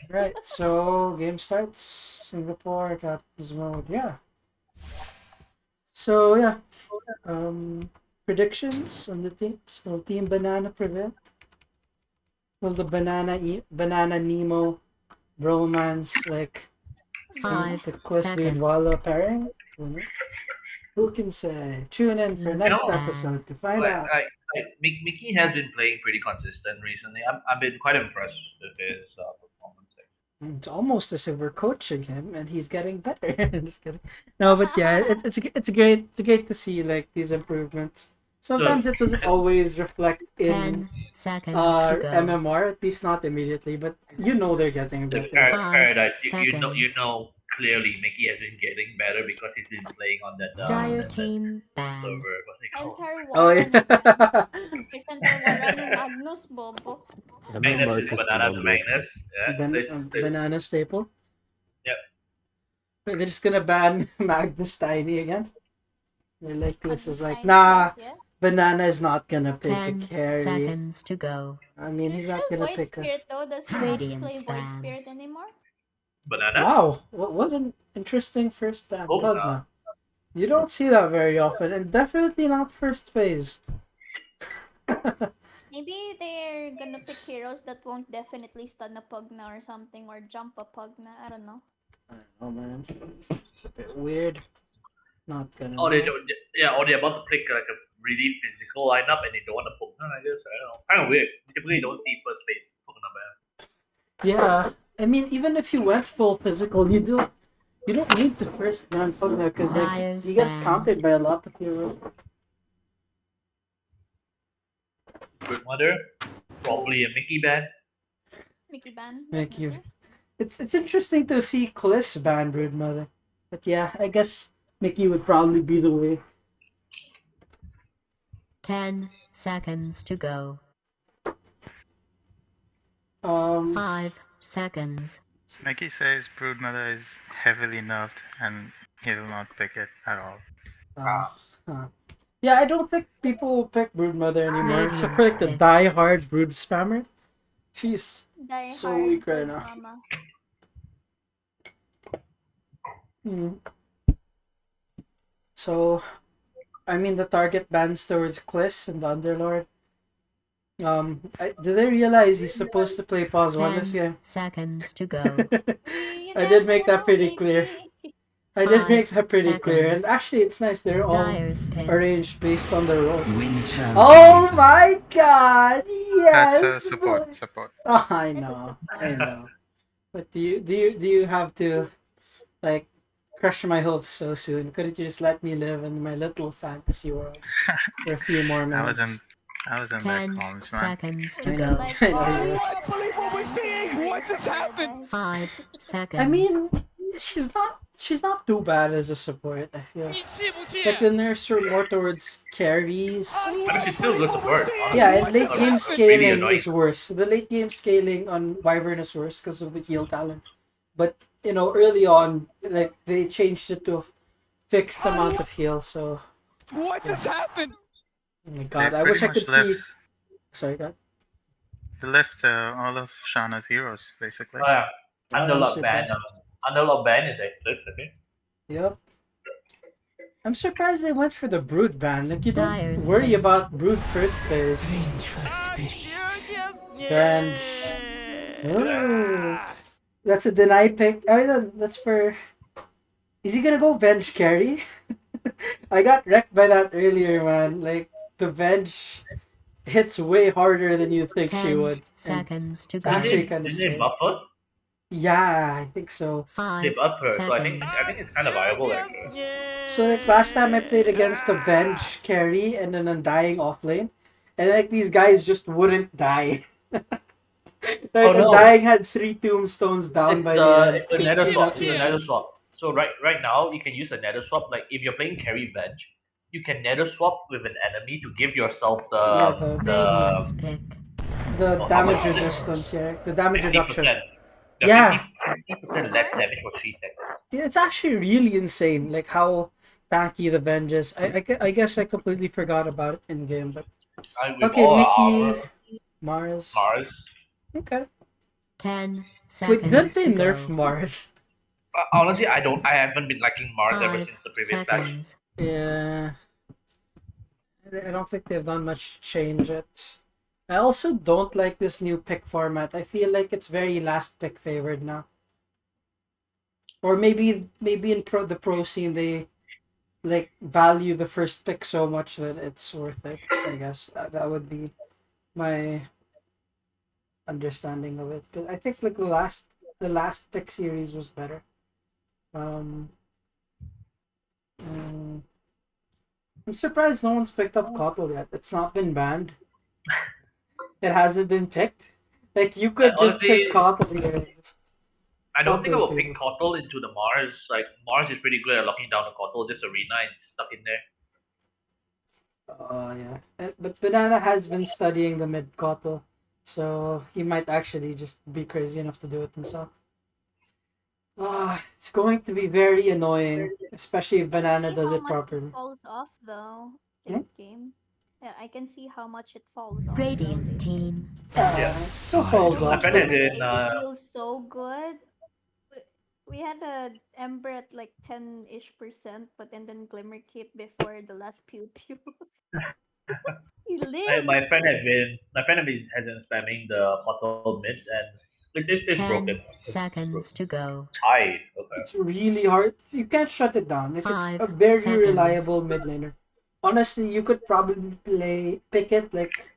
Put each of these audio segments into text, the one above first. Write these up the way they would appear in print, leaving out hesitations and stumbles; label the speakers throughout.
Speaker 1: Right, so game starts. Singapore got this mode. Yeah. So yeah. Um, predictions on the teams. Will Team Banana prevail? Will the Banana Nemo bromance
Speaker 2: Five
Speaker 1: the Quest
Speaker 2: seconds.
Speaker 1: Walla pairing? Who can say? Tune in for
Speaker 3: You
Speaker 1: next
Speaker 3: know,
Speaker 2: Ban.
Speaker 1: episode to find
Speaker 3: like
Speaker 1: out.
Speaker 3: like Mickey has been playing pretty consistent recently. I've been quite impressed with his performance.
Speaker 1: It's almost as if we're coaching him, and he's getting better. Just kidding. No, but yeah, it's great to see like these improvements.
Speaker 3: So,
Speaker 1: Sometimes it doesn't always reflect in
Speaker 2: 10 seconds to go.
Speaker 1: MMR, at least not immediately, but you know they're getting
Speaker 3: the
Speaker 1: better.
Speaker 2: Five
Speaker 3: Paradise, you
Speaker 2: seconds.
Speaker 3: know clearly Mickey has been getting better because he's been playing on
Speaker 2: Dire
Speaker 3: that
Speaker 2: team ban.
Speaker 3: server. What's it called?
Speaker 4: Enter
Speaker 1: Oh
Speaker 4: Warren again.
Speaker 1: yeah.
Speaker 4: Presenter Warren Magnus Bobo.
Speaker 3: Magnus is
Speaker 5: Marcus
Speaker 3: banana to
Speaker 5: Colombo.
Speaker 3: Magnus. Yeah, this
Speaker 1: Banana staple.
Speaker 3: yeah.
Speaker 1: Wait, they're just gonna ban Magnus Tiny again. They're like, this is
Speaker 4: Magnus
Speaker 1: like,
Speaker 4: Tiny,
Speaker 1: nah,
Speaker 4: yes.
Speaker 1: Banana is not gonna pick a
Speaker 2: 10
Speaker 1: carry.
Speaker 2: seconds to go.
Speaker 1: I mean,
Speaker 4: There's
Speaker 1: he's not
Speaker 4: still
Speaker 1: gonna
Speaker 4: Void
Speaker 1: pick a.
Speaker 4: Spirit though. Does he not play
Speaker 2: Radiance
Speaker 4: Void
Speaker 2: ban.
Speaker 4: Spirit anymore?
Speaker 3: Banana?
Speaker 1: Wow, what an interesting first ban.
Speaker 3: Oh,
Speaker 1: Pugna. You don't see that very often, and definitely not first phase.
Speaker 4: Maybe they're gonna pick heroes that won't definitely stun a Pugna or something, or jump a Pugna. I don't know.
Speaker 1: I don't know, man. It's a bit weird. Not gonna
Speaker 3: or they
Speaker 1: know.
Speaker 3: don't. Yeah, or they're about to pick like a really physical lineup and they don't want to Pokemon. I guess I don't know. Kind of weird. You typically don't see first base Pokemon ban.
Speaker 1: Yeah, I mean, even if you went full physical, you don't need to first ban Pugna because like
Speaker 2: Dyer's
Speaker 1: he gets
Speaker 2: ban.
Speaker 1: countered by a lot of heroes.
Speaker 3: Broodmother, probably a Mickey ban.
Speaker 4: Mickey ban.
Speaker 1: Like you,
Speaker 4: Definitely.
Speaker 1: it's interesting to see Kliss ban Broodmother, but yeah, I guess Mickey would probably be the way.
Speaker 2: 10 seconds to go.
Speaker 1: Um,
Speaker 2: 5 seconds.
Speaker 6: Mickey says Broodmother is heavily nerfed and he will not pick it at all.
Speaker 1: huh. Yeah, I don't think people will pick Broodmother anymore, except for like the
Speaker 2: Radiance
Speaker 1: die-hard Brood spammer. She's
Speaker 4: Die
Speaker 1: so
Speaker 4: hard
Speaker 1: weak right
Speaker 4: Brood
Speaker 1: now.
Speaker 4: Mama.
Speaker 1: Hmm. So, I mean, the target bans towards Kliss and the Underlord. Do they realize he's supposed to play pause one this
Speaker 2: 10
Speaker 1: game?
Speaker 2: seconds to go.
Speaker 4: You
Speaker 1: I did make that
Speaker 4: never
Speaker 1: pretty
Speaker 4: know,
Speaker 1: clear.
Speaker 4: Mickey.
Speaker 1: I did
Speaker 2: 5
Speaker 1: make that pretty clear, and
Speaker 2: seconds.
Speaker 1: actually, it's nice. They're all
Speaker 2: Dyer's pick.
Speaker 1: arranged based on their role.
Speaker 5: Winter.
Speaker 1: Oh my god!
Speaker 6: That's a
Speaker 1: Yes!
Speaker 6: support.
Speaker 1: Oh, I know. But do you have to like crush my hopes so soon? Couldn't you just let me live in my little fantasy world for a few more minutes?
Speaker 6: I was in that
Speaker 2: 10
Speaker 6: comments, man.
Speaker 2: seconds to
Speaker 1: I
Speaker 2: go.
Speaker 1: know.
Speaker 4: Like,
Speaker 1: I know.
Speaker 4: oh,
Speaker 1: Yeah.
Speaker 4: can't believe what we're seeing! What just happened?
Speaker 2: 5 seconds.
Speaker 1: I mean, she's not too bad as a support. I feel like the nerfs are more towards carries.
Speaker 3: I mean, she's still good support. Honestly.
Speaker 1: Yeah, and late
Speaker 3: But
Speaker 1: game
Speaker 3: it's really
Speaker 1: scaling
Speaker 3: annoying.
Speaker 1: is worse. The late game scaling on Wyvern is worse because of the heal talent. But you know, early on, like they changed it to a fixed amount of heal. So,
Speaker 7: What just happened?
Speaker 1: oh my
Speaker 6: They
Speaker 1: god, I
Speaker 6: pretty
Speaker 1: wish I
Speaker 6: much
Speaker 1: could see.
Speaker 6: left,
Speaker 1: Sorry, God.
Speaker 6: they left all of Shana's heroes, basically.
Speaker 3: Oh, yeah.
Speaker 1: I'm
Speaker 3: Underlord ban.
Speaker 1: surprised.
Speaker 3: Underlord ban is Eclipse. Okay.
Speaker 1: Yep. I'm surprised they went for the Brood ban. Like you don't
Speaker 2: Dyer's
Speaker 1: worry
Speaker 2: pick.
Speaker 1: about Brood first phase. Venge. Oh. That's a deny pick. I mean, that's for. Is he gonna go Venge carry? I got wrecked by that earlier, man. Like the Venge hits way harder than you think she
Speaker 2: 10
Speaker 1: would. And
Speaker 2: seconds to
Speaker 1: it's
Speaker 2: go.
Speaker 1: actually kind of
Speaker 3: Didn't they
Speaker 1: scary.
Speaker 3: buff her?
Speaker 1: Yeah, I think so.
Speaker 3: They
Speaker 2: 5
Speaker 3: buff her, so I think
Speaker 2: seconds.
Speaker 3: it's kind of viable actually.
Speaker 1: So like last time I played against the Venge carry and an Undying offlane, and like these guys just wouldn't die.
Speaker 3: Oh,
Speaker 1: Like
Speaker 3: no.
Speaker 1: Undying had 3 tombstones down by the end.
Speaker 3: It's a
Speaker 1: Couldn't
Speaker 3: nether
Speaker 1: see
Speaker 3: swap.
Speaker 1: nothing
Speaker 3: It's a nether
Speaker 1: else.
Speaker 3: swap. So right now you can use a nether swap. Like if you're playing carry venge, you can nether swap with an enemy to give yourself
Speaker 1: Yeah,
Speaker 2: Radiance pick.
Speaker 1: the
Speaker 3: how
Speaker 1: damage
Speaker 3: much is it?
Speaker 1: resistance here, the damage
Speaker 3: 50%.
Speaker 1: reduction.
Speaker 3: The
Speaker 1: Yeah.
Speaker 3: 50% less damage for 3 seconds.
Speaker 1: Yeah, it's actually really insane, like how tanky the Venge is. I guess I completely forgot about it in game, but
Speaker 3: With
Speaker 1: okay,
Speaker 3: all our
Speaker 1: Mickey,
Speaker 3: armor,
Speaker 1: Mars.
Speaker 3: Mars.
Speaker 1: Okay.
Speaker 2: 10
Speaker 1: Wait, didn't
Speaker 2: seconds
Speaker 1: they
Speaker 2: to
Speaker 1: nerf
Speaker 2: go.
Speaker 1: Mars?
Speaker 3: Honestly, I haven't been liking Mars ever
Speaker 2: 5
Speaker 3: since the previous patch.
Speaker 2: seconds.
Speaker 1: Yeah. I don't think they've done much change it. I also don't like this new pick format. I feel like it's very last pick favored now. Or maybe in the pro scene they like value the first pick so much that it's worth it. I guess that would be my understanding of it. But I think like the last pick series was better. Um, mm, I'm surprised no one's picked up Kotal yet. It's not been banned. It hasn't been picked. Like you could just
Speaker 3: Honestly,
Speaker 1: pick Kotal here. And just
Speaker 3: I don't
Speaker 1: fuck
Speaker 3: think I
Speaker 1: with
Speaker 3: will pick
Speaker 1: people.
Speaker 3: Kotal into the Mars. Like Mars is pretty good at locking down the Kotal. This arena and stuck in there.
Speaker 1: Oh yeah. But Banana has been studying the mid Kotal, so he might actually just be crazy enough to do it himself. It's going to be very annoying, especially if
Speaker 4: I
Speaker 1: Banana
Speaker 4: see
Speaker 1: does
Speaker 4: how
Speaker 1: it
Speaker 4: much it
Speaker 1: properly.
Speaker 4: falls off though
Speaker 1: Hmm?
Speaker 4: in game. Yeah, I can see how much it falls off
Speaker 2: Radiant
Speaker 4: slowly.
Speaker 2: team.
Speaker 3: Yeah,
Speaker 1: It still falls
Speaker 3: my
Speaker 1: off,
Speaker 3: friend
Speaker 1: but
Speaker 3: has been.
Speaker 4: It feels so good. We had a Ember at like 10-ish%, but then Glimmer Cape before the last pew pew. He
Speaker 3: My
Speaker 4: lives.
Speaker 3: friend has been spamming the Kotal mid and it's broken.
Speaker 2: 10
Speaker 3: It's
Speaker 2: seconds to go.
Speaker 3: tied. Okay.
Speaker 1: it's really hard. You can't shut it down. Like it's a
Speaker 2: 5
Speaker 1: very
Speaker 2: seconds.
Speaker 1: reliable mid laner. Honestly, you could probably pick it like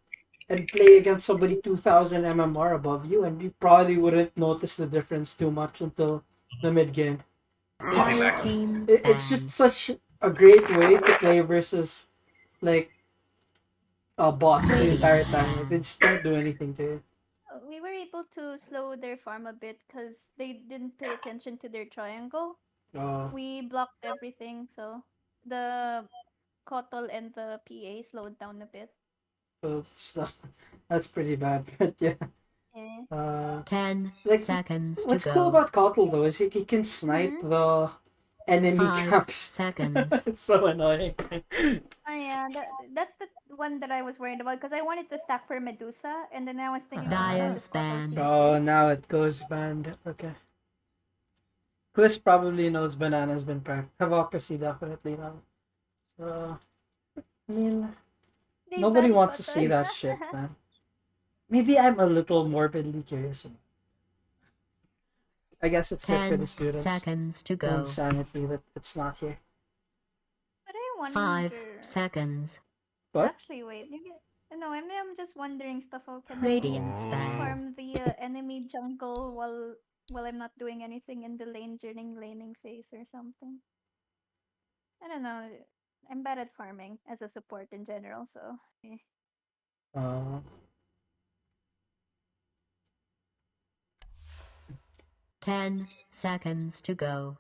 Speaker 1: and play against somebody 2000 MMR above you, and you probably wouldn't notice the difference too much until the mid game.
Speaker 3: I'll be
Speaker 2: Dire
Speaker 1: It's
Speaker 3: back.
Speaker 2: team
Speaker 1: it's just
Speaker 2: banned.
Speaker 1: such a great way to play versus like bots the entire
Speaker 2: Radiant's
Speaker 1: time. Like they
Speaker 2: banned.
Speaker 1: just don't do anything to you.
Speaker 4: We were able to slow their farm a bit because they didn't pay attention to their triangle.
Speaker 1: Uh,
Speaker 4: We blocked everything, so the Kotl and the PA slowed down a bit.
Speaker 1: so that's pretty bad. But yeah.
Speaker 4: Eh.
Speaker 2: 10
Speaker 1: Like
Speaker 2: seconds to
Speaker 1: what's cool
Speaker 2: go.
Speaker 1: about Kotal though is he can snipe
Speaker 4: Hmm?
Speaker 1: the enemy
Speaker 2: 5
Speaker 1: camps.
Speaker 2: seconds.
Speaker 1: It's so annoying.
Speaker 4: Oh yeah, that's the one that I was worried about because I wanted to stack for Medusa, and then I was thinking, what happens
Speaker 2: Dire's
Speaker 4: if Kotl
Speaker 2: banned.
Speaker 4: sees
Speaker 1: Oh,
Speaker 4: this?
Speaker 1: now it goes banned. Okay. Chris probably knows Banana's been pranked. Havocracy definitely not. I mean,
Speaker 4: They
Speaker 1: nobody
Speaker 4: banned
Speaker 1: wants to see
Speaker 4: Kotl.
Speaker 1: that shit, man. Maybe I'm a little morbidly curious. I guess it's good for the
Speaker 2: 10
Speaker 1: students
Speaker 2: seconds to
Speaker 1: and
Speaker 2: go.
Speaker 1: sanity that it's not here.
Speaker 4: But I
Speaker 2: 5
Speaker 4: wonder.
Speaker 2: seconds.
Speaker 1: What?
Speaker 4: Actually, wait. Maybe no. I'm just wondering stuff. How can
Speaker 2: Radiant's
Speaker 4: I
Speaker 2: banned.
Speaker 4: farm the enemy jungle while I'm not doing anything in the lane during laning phase or something? I don't know. I'm bad at farming as a support in general, so.
Speaker 1: Uh,
Speaker 2: 10 seconds to go.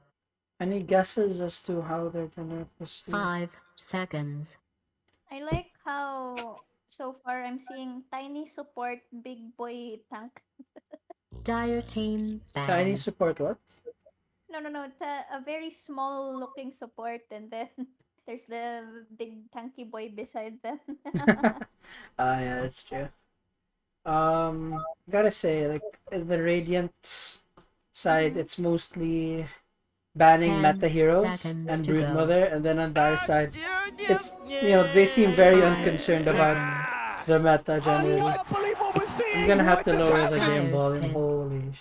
Speaker 1: any guesses as to how they're gonna proceed?
Speaker 2: 5 seconds.
Speaker 4: I like how so far I'm seeing tiny support, big boy tank.
Speaker 2: Dire team
Speaker 1: Tiny
Speaker 2: banned.
Speaker 1: support what?
Speaker 4: No. It's a very small looking support, and then there's the big tanky boy beside them.
Speaker 1: Yeah, that's true. Gotta say, like in the Radiant side,
Speaker 4: Mhm.
Speaker 1: it's mostly banning
Speaker 2: 10
Speaker 1: meta heroes
Speaker 2: seconds
Speaker 1: and
Speaker 2: to go.
Speaker 1: Broodmother, and then on their side, it's they seem very
Speaker 2: 5
Speaker 1: unconcerned about
Speaker 2: seconds.
Speaker 1: the meta generally.
Speaker 7: I cannot believe what we're
Speaker 1: I'm
Speaker 7: seeing.
Speaker 1: gonna have
Speaker 7: What
Speaker 1: to
Speaker 7: just
Speaker 1: lower the
Speaker 7: happened?
Speaker 1: game
Speaker 2: Dire's
Speaker 1: volume.
Speaker 2: pick.
Speaker 1: Holy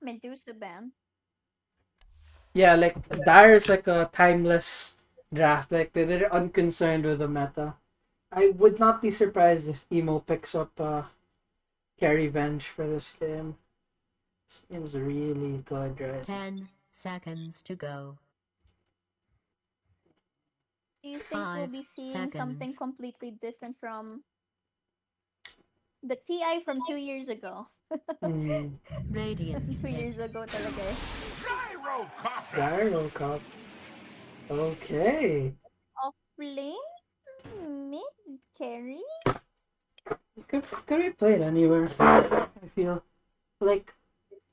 Speaker 4: Medusa ban.
Speaker 1: yeah, like Dire is like a timeless draft. Like they're unconcerned with the meta. I would not be surprised if Emo picks up Carry Venge for this game. This game's really good, right?
Speaker 2: 10 seconds to go.
Speaker 4: Do you think we'll
Speaker 2: 5
Speaker 4: be seeing something
Speaker 2: seconds.
Speaker 4: completely different from the TI from 2 years ago?
Speaker 1: Hmm.
Speaker 2: Radiant's
Speaker 4: 2 years
Speaker 2: pick.
Speaker 4: ago talaga eh.
Speaker 1: Gyrocop. Okay.
Speaker 4: Off lane? Mid carry?
Speaker 1: Could be played anywhere. I feel like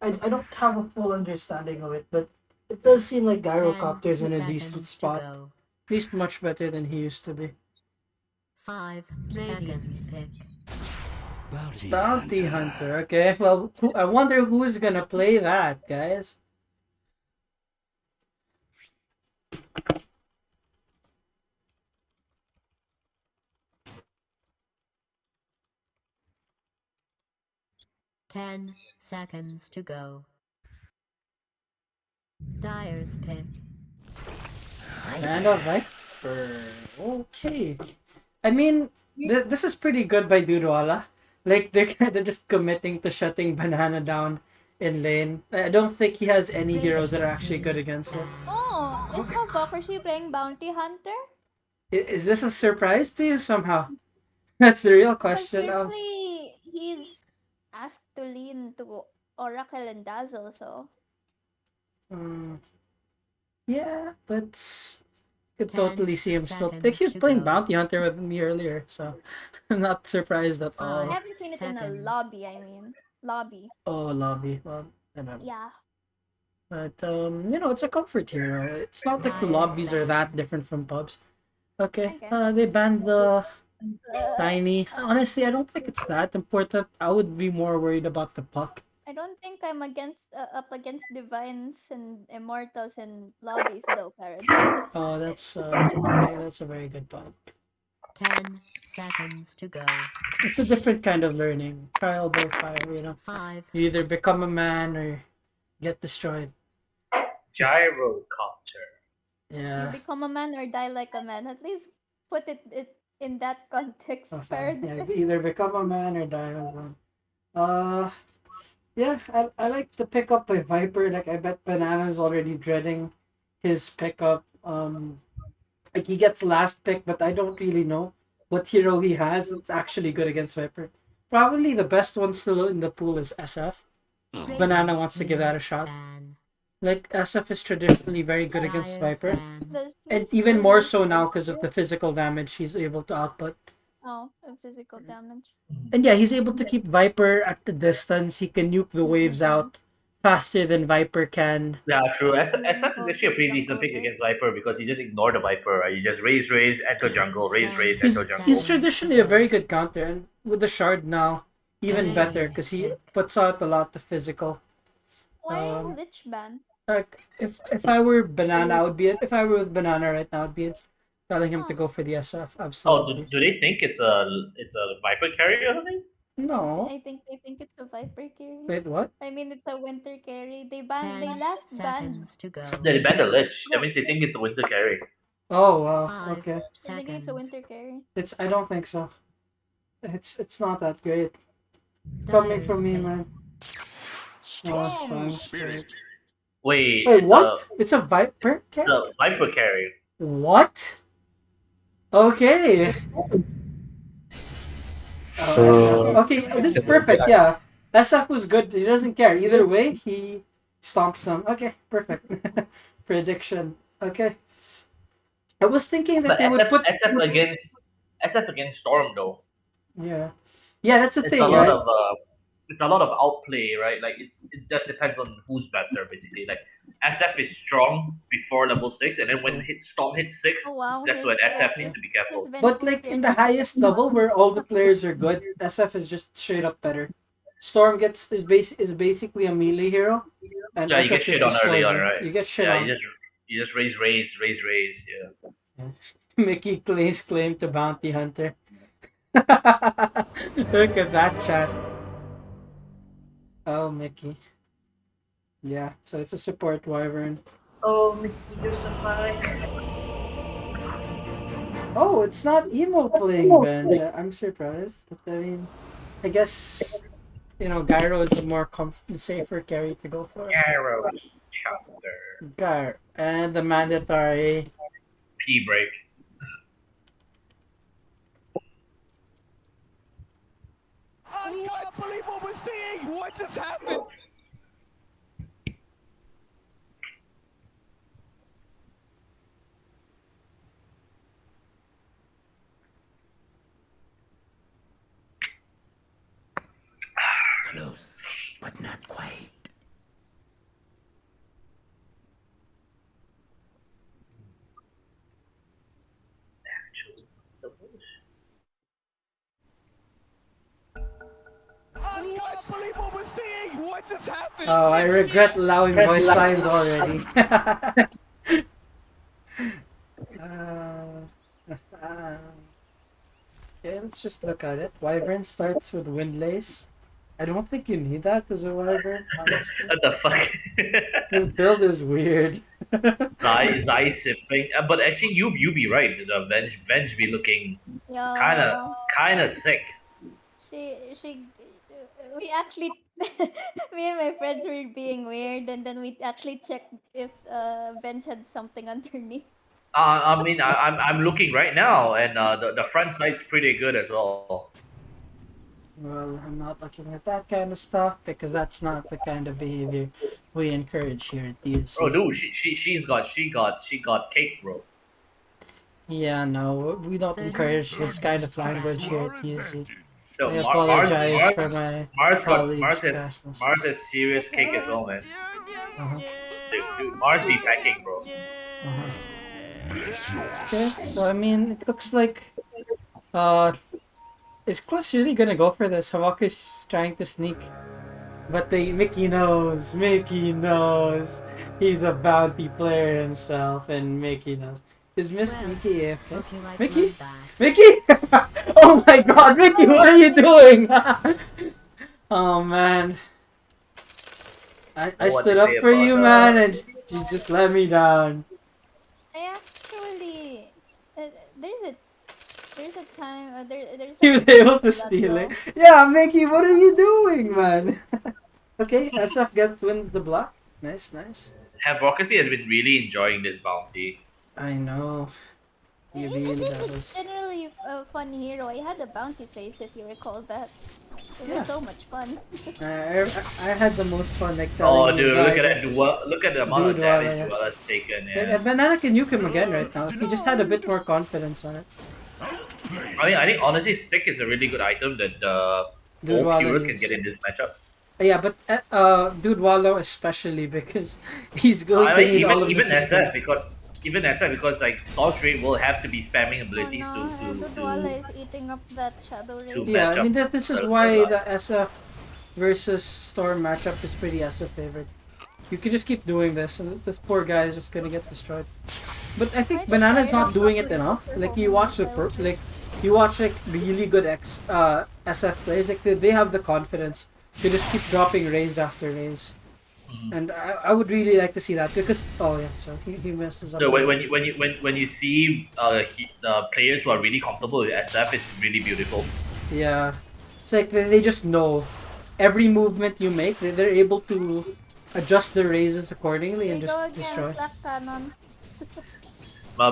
Speaker 1: I don't have a full understanding of it, but it does seem like
Speaker 2: 10
Speaker 1: Gyrocopter's in a decent
Speaker 2: seconds to
Speaker 1: spot.
Speaker 2: go.
Speaker 1: At least much better than he used to be.
Speaker 2: 5 seconds pick.
Speaker 1: Bounty Hunter. Okay, well, I wonder who is gonna play that, guys.
Speaker 2: Ten seconds to go. Dyer's pick.
Speaker 1: Panda Viper. Okay. I mean, this is pretty good by Dudwala. Like they're just committing to shutting Banana down in lane. I don't think he has any heroes that are actually good against it.
Speaker 4: Oh, is Hypocrisy playing Bounty Hunter?
Speaker 1: Is this a surprise to you somehow? That's the real
Speaker 4: Because
Speaker 1: question.
Speaker 4: usually he's asked to lean to Oracle and Dazzle, so
Speaker 1: Um, yeah, but could
Speaker 2: 10
Speaker 1: totally see him still. Like
Speaker 2: seconds
Speaker 1: he was
Speaker 2: to
Speaker 1: playing
Speaker 2: go.
Speaker 1: Bounty Hunter with me earlier, so I'm not surprised at
Speaker 4: I
Speaker 1: all.
Speaker 2: Five.
Speaker 4: haven't seen it in a
Speaker 2: Seconds.
Speaker 4: lobby, I mean. Lobby.
Speaker 1: Oh, lobby. Well, I don't know.
Speaker 4: Yeah.
Speaker 1: But it's a comfort hero. It's not like the
Speaker 2: Dyer's
Speaker 1: lobbies are
Speaker 2: ban.
Speaker 1: that different from pubs. Okay.
Speaker 4: Okay.
Speaker 1: They banned the
Speaker 4: Uh,
Speaker 1: tiny. Honestly, I don't think it's that important. I would be more worried about the puck.
Speaker 4: I don't think I'm up against divines and immortals in lobbies though, Paradise.
Speaker 1: Oh, that's a very good point.
Speaker 2: 10 seconds to go.
Speaker 1: It's a different kind of learning. Trial by fire.
Speaker 2: 5.
Speaker 1: You either become a man or get destroyed.
Speaker 3: Gyrocopter.
Speaker 4: You
Speaker 1: Yeah.
Speaker 4: become a man or die like a man. At least put it in that context,
Speaker 1: Oh, sorry. Yeah,
Speaker 4: Paradise.
Speaker 1: either become a man or die as one. Uh, yeah, I like the pickup by Viper. Like, I bet Banana's already dreading his pickup. Like, he gets last pick, but I don't really know what hero he has that's actually good against Viper. Probably the best one still in the pool is SF. Banana wants to give that a shot.
Speaker 2: Ban.
Speaker 1: Like, SF is traditionally very good against
Speaker 2: Dyer's
Speaker 1: Viper.
Speaker 2: ban.
Speaker 4: Does
Speaker 1: And
Speaker 4: he
Speaker 1: even
Speaker 4: still
Speaker 1: more
Speaker 4: use
Speaker 1: so now because of
Speaker 4: Viper?
Speaker 1: the physical damage he's able to output.
Speaker 4: Oh, physical damage.
Speaker 1: And yeah, he's able to keep Viper at the distance. He can nuke the waves out faster than Viper can.
Speaker 3: Yeah, true.
Speaker 4: And then
Speaker 3: SF is
Speaker 4: go to
Speaker 3: actually a
Speaker 4: the
Speaker 3: pretty decent
Speaker 4: jungle
Speaker 3: pick
Speaker 4: bit.
Speaker 3: against Viper because you just ignore the Viper, right? You just raise, enter jungle, raise,
Speaker 2: 10
Speaker 3: enter
Speaker 1: He's
Speaker 3: jungle.
Speaker 1: traditionally a very good counter, and with the shard now, even better because he puts out a lot of physical.
Speaker 4: Why
Speaker 1: Um,
Speaker 4: Lich Ban?
Speaker 1: like if I were Banana, I would be if I were with Banana right now, I'd be telling him to go for the SF.
Speaker 3: Oh,
Speaker 1: Absolutely.
Speaker 3: do they think it's a Viper carry or something?
Speaker 1: No.
Speaker 4: I think they think it's a Viper carry.
Speaker 1: Wait, what?
Speaker 4: I mean, it's a winter carry. They
Speaker 2: 10
Speaker 4: last banned.
Speaker 2: seconds to go.
Speaker 3: Yeah, they banned the Lich. That
Speaker 4: No,
Speaker 3: means they think it's a winter carry.
Speaker 1: Oh wow.
Speaker 2: 5
Speaker 1: Okay.
Speaker 4: I think it's a
Speaker 2: seconds.
Speaker 4: winter carry.
Speaker 1: I don't think so. It's not that great. Coming
Speaker 2: Dyer's
Speaker 1: from me,
Speaker 2: pick.
Speaker 1: man.
Speaker 5: Strong spirit.
Speaker 3: Wait,
Speaker 1: Wait,
Speaker 3: it's
Speaker 1: what? It's a Viper
Speaker 3: it's
Speaker 1: carry?
Speaker 3: a Viper carry.
Speaker 1: What? Okay. SF. Okay, this is perfect. Yeah, SF was good. He doesn't care either way. He stomps them. Okay, perfect. Prediction. Okay. I was thinking that
Speaker 3: But
Speaker 1: they would
Speaker 3: SF,
Speaker 1: put.
Speaker 3: SF against Storm though.
Speaker 1: Yeah, yeah. That's the
Speaker 3: It's a
Speaker 1: thing,
Speaker 3: lot
Speaker 1: right?
Speaker 3: of it's a lot of outplay, right? Like it just depends on who's better basically. Like SF is strong before level 6, and then when Storm hits 6,
Speaker 4: Oh wow,
Speaker 3: that's when SF needs to be careful.
Speaker 4: his
Speaker 1: But
Speaker 4: Venomous
Speaker 1: like in
Speaker 4: Spear
Speaker 1: the
Speaker 4: gets
Speaker 1: highest level where all the players are good, SF is just straight up better. Storm is basically a melee hero, and
Speaker 3: Yeah, you
Speaker 1: SF
Speaker 3: get
Speaker 1: just
Speaker 3: shit on early
Speaker 1: destroys
Speaker 3: on,
Speaker 1: you.
Speaker 3: right?
Speaker 1: You get shit
Speaker 3: Yeah,
Speaker 1: on.
Speaker 3: you just raise. Yeah.
Speaker 1: Mickey claims claim to bounty hunter. Look at that chat. Oh, Mickey. Yeah, so it's a support wyvern.
Speaker 3: Oh, Mickey, you're so high.
Speaker 1: Oh, it's not emo playing Venge. I'm surprised, but I mean, I guess Gyro is a more safer carry to go for.
Speaker 3: Arrow chapter.
Speaker 1: Gyro and the mandatory.
Speaker 3: P break.
Speaker 7: I can't believe what we're seeing! What just happened?
Speaker 5: Close, but not quite.
Speaker 3: Actually, the bush.
Speaker 7: unbelievable we're seeing! What just happened?
Speaker 1: Oh, I regret allowing voice lines already. Okay, let's just look at it. Wyvern starts with Windlace. I don't think you need that as a Wyvern, honestly.
Speaker 3: What the fuck?
Speaker 1: This build is weird.
Speaker 3: Zai sipping, but actually you be right. The Venge be looking
Speaker 4: Yo,
Speaker 3: kind of thick.
Speaker 4: we actually, me and my friends were being weird, and then we actually checked if Bench had something underneath.
Speaker 3: I mean, I'm looking right now, and the front side's pretty good as well.
Speaker 1: Well, I'm not looking at that kind of stuff because that's not the kind of behavior we encourage here at DFZ.
Speaker 3: Bro, dude, she got cake, bro.
Speaker 1: Yeah, no, we don't
Speaker 2: 30
Speaker 1: encourage this kind of
Speaker 2: seconds to
Speaker 1: language here
Speaker 2: battle.
Speaker 1: at DFZ.
Speaker 3: No,
Speaker 1: I apologize for my colleagues' crassness.
Speaker 3: Mars has serious cake as well, man.
Speaker 1: Uh-huh.
Speaker 3: Dude, Mars be packing, bro.
Speaker 1: Uh-huh. Okay, so I mean, it looks like is Klus really gonna go for this? Hawaku's trying to sneak. But Mickey knows. Mickey knows. He's a bounty player himself, and Mickey knows. Is Miss
Speaker 2: Well,
Speaker 1: Mickey AFK?
Speaker 2: Hope you like
Speaker 1: Mickey?
Speaker 2: bloodbath.
Speaker 1: Mickey? Oh my god, Mickey, what are you doing? Oh man. I
Speaker 3: What
Speaker 1: stood
Speaker 3: to
Speaker 1: up
Speaker 3: say
Speaker 1: for
Speaker 3: about,
Speaker 1: you, man, and you just let me down.
Speaker 4: I actually, there's a time there's
Speaker 1: He
Speaker 4: a
Speaker 1: was
Speaker 4: time
Speaker 1: able to
Speaker 4: for that,
Speaker 1: steal it.
Speaker 4: though.
Speaker 1: Yeah, Mickey, what are you doing, man? Okay, SF wins the block. Nice, nice.
Speaker 3: Advocacy has been really enjoying this bounty.
Speaker 1: I know. He
Speaker 4: I
Speaker 1: really
Speaker 4: think it's
Speaker 1: does.
Speaker 4: generally a fun hero. I had a bounty face, if you recall that. It
Speaker 1: Yeah.
Speaker 4: was so much fun.
Speaker 1: I had the most fun like
Speaker 3: Oh,
Speaker 1: telling
Speaker 3: dude,
Speaker 1: you
Speaker 3: look at
Speaker 1: Zai-
Speaker 3: that look at the amount of
Speaker 1: Dude,
Speaker 3: damage
Speaker 1: yeah.
Speaker 3: Duala's taken.
Speaker 1: Yeah,
Speaker 3: Yeah.
Speaker 1: Banana can nuke him again right now. If he just had a bit more confidence on it.
Speaker 3: I think honestly, stick is a really good item that
Speaker 1: Dude,
Speaker 3: all
Speaker 1: Walla
Speaker 3: heroes can
Speaker 1: needs.
Speaker 3: get in this matchup.
Speaker 1: Yeah, but Dude Wallow especially because he's going
Speaker 3: I
Speaker 1: to
Speaker 3: mean,
Speaker 1: need all of the
Speaker 3: even
Speaker 1: systems.
Speaker 3: SF because like Storm Trade will have to be spamming
Speaker 4: Oh
Speaker 3: abilities
Speaker 4: no, Dudwala is eating up that Shadow Ray.
Speaker 3: to
Speaker 1: Yeah,
Speaker 3: match
Speaker 1: I mean
Speaker 3: up
Speaker 1: this is
Speaker 3: the
Speaker 1: why
Speaker 3: third
Speaker 1: the SF versus Storm matchup is pretty SF favored. You can just keep doing this, and this poor guy is just gonna get destroyed. But I think Banana's not doing it enough. Like you watch you watch like really good SF players. Like they have the confidence to just keep dropping rays after rays. And I would really like to see that because so he messes up.
Speaker 3: So when you see the players who are really comfortable with SF, it's really beautiful.
Speaker 1: Yeah, it's like they just know every movement you make. They're able to adjust the raises accordingly and
Speaker 4: Here we
Speaker 1: just
Speaker 4: go again,
Speaker 1: destroy.
Speaker 4: Black Cannon.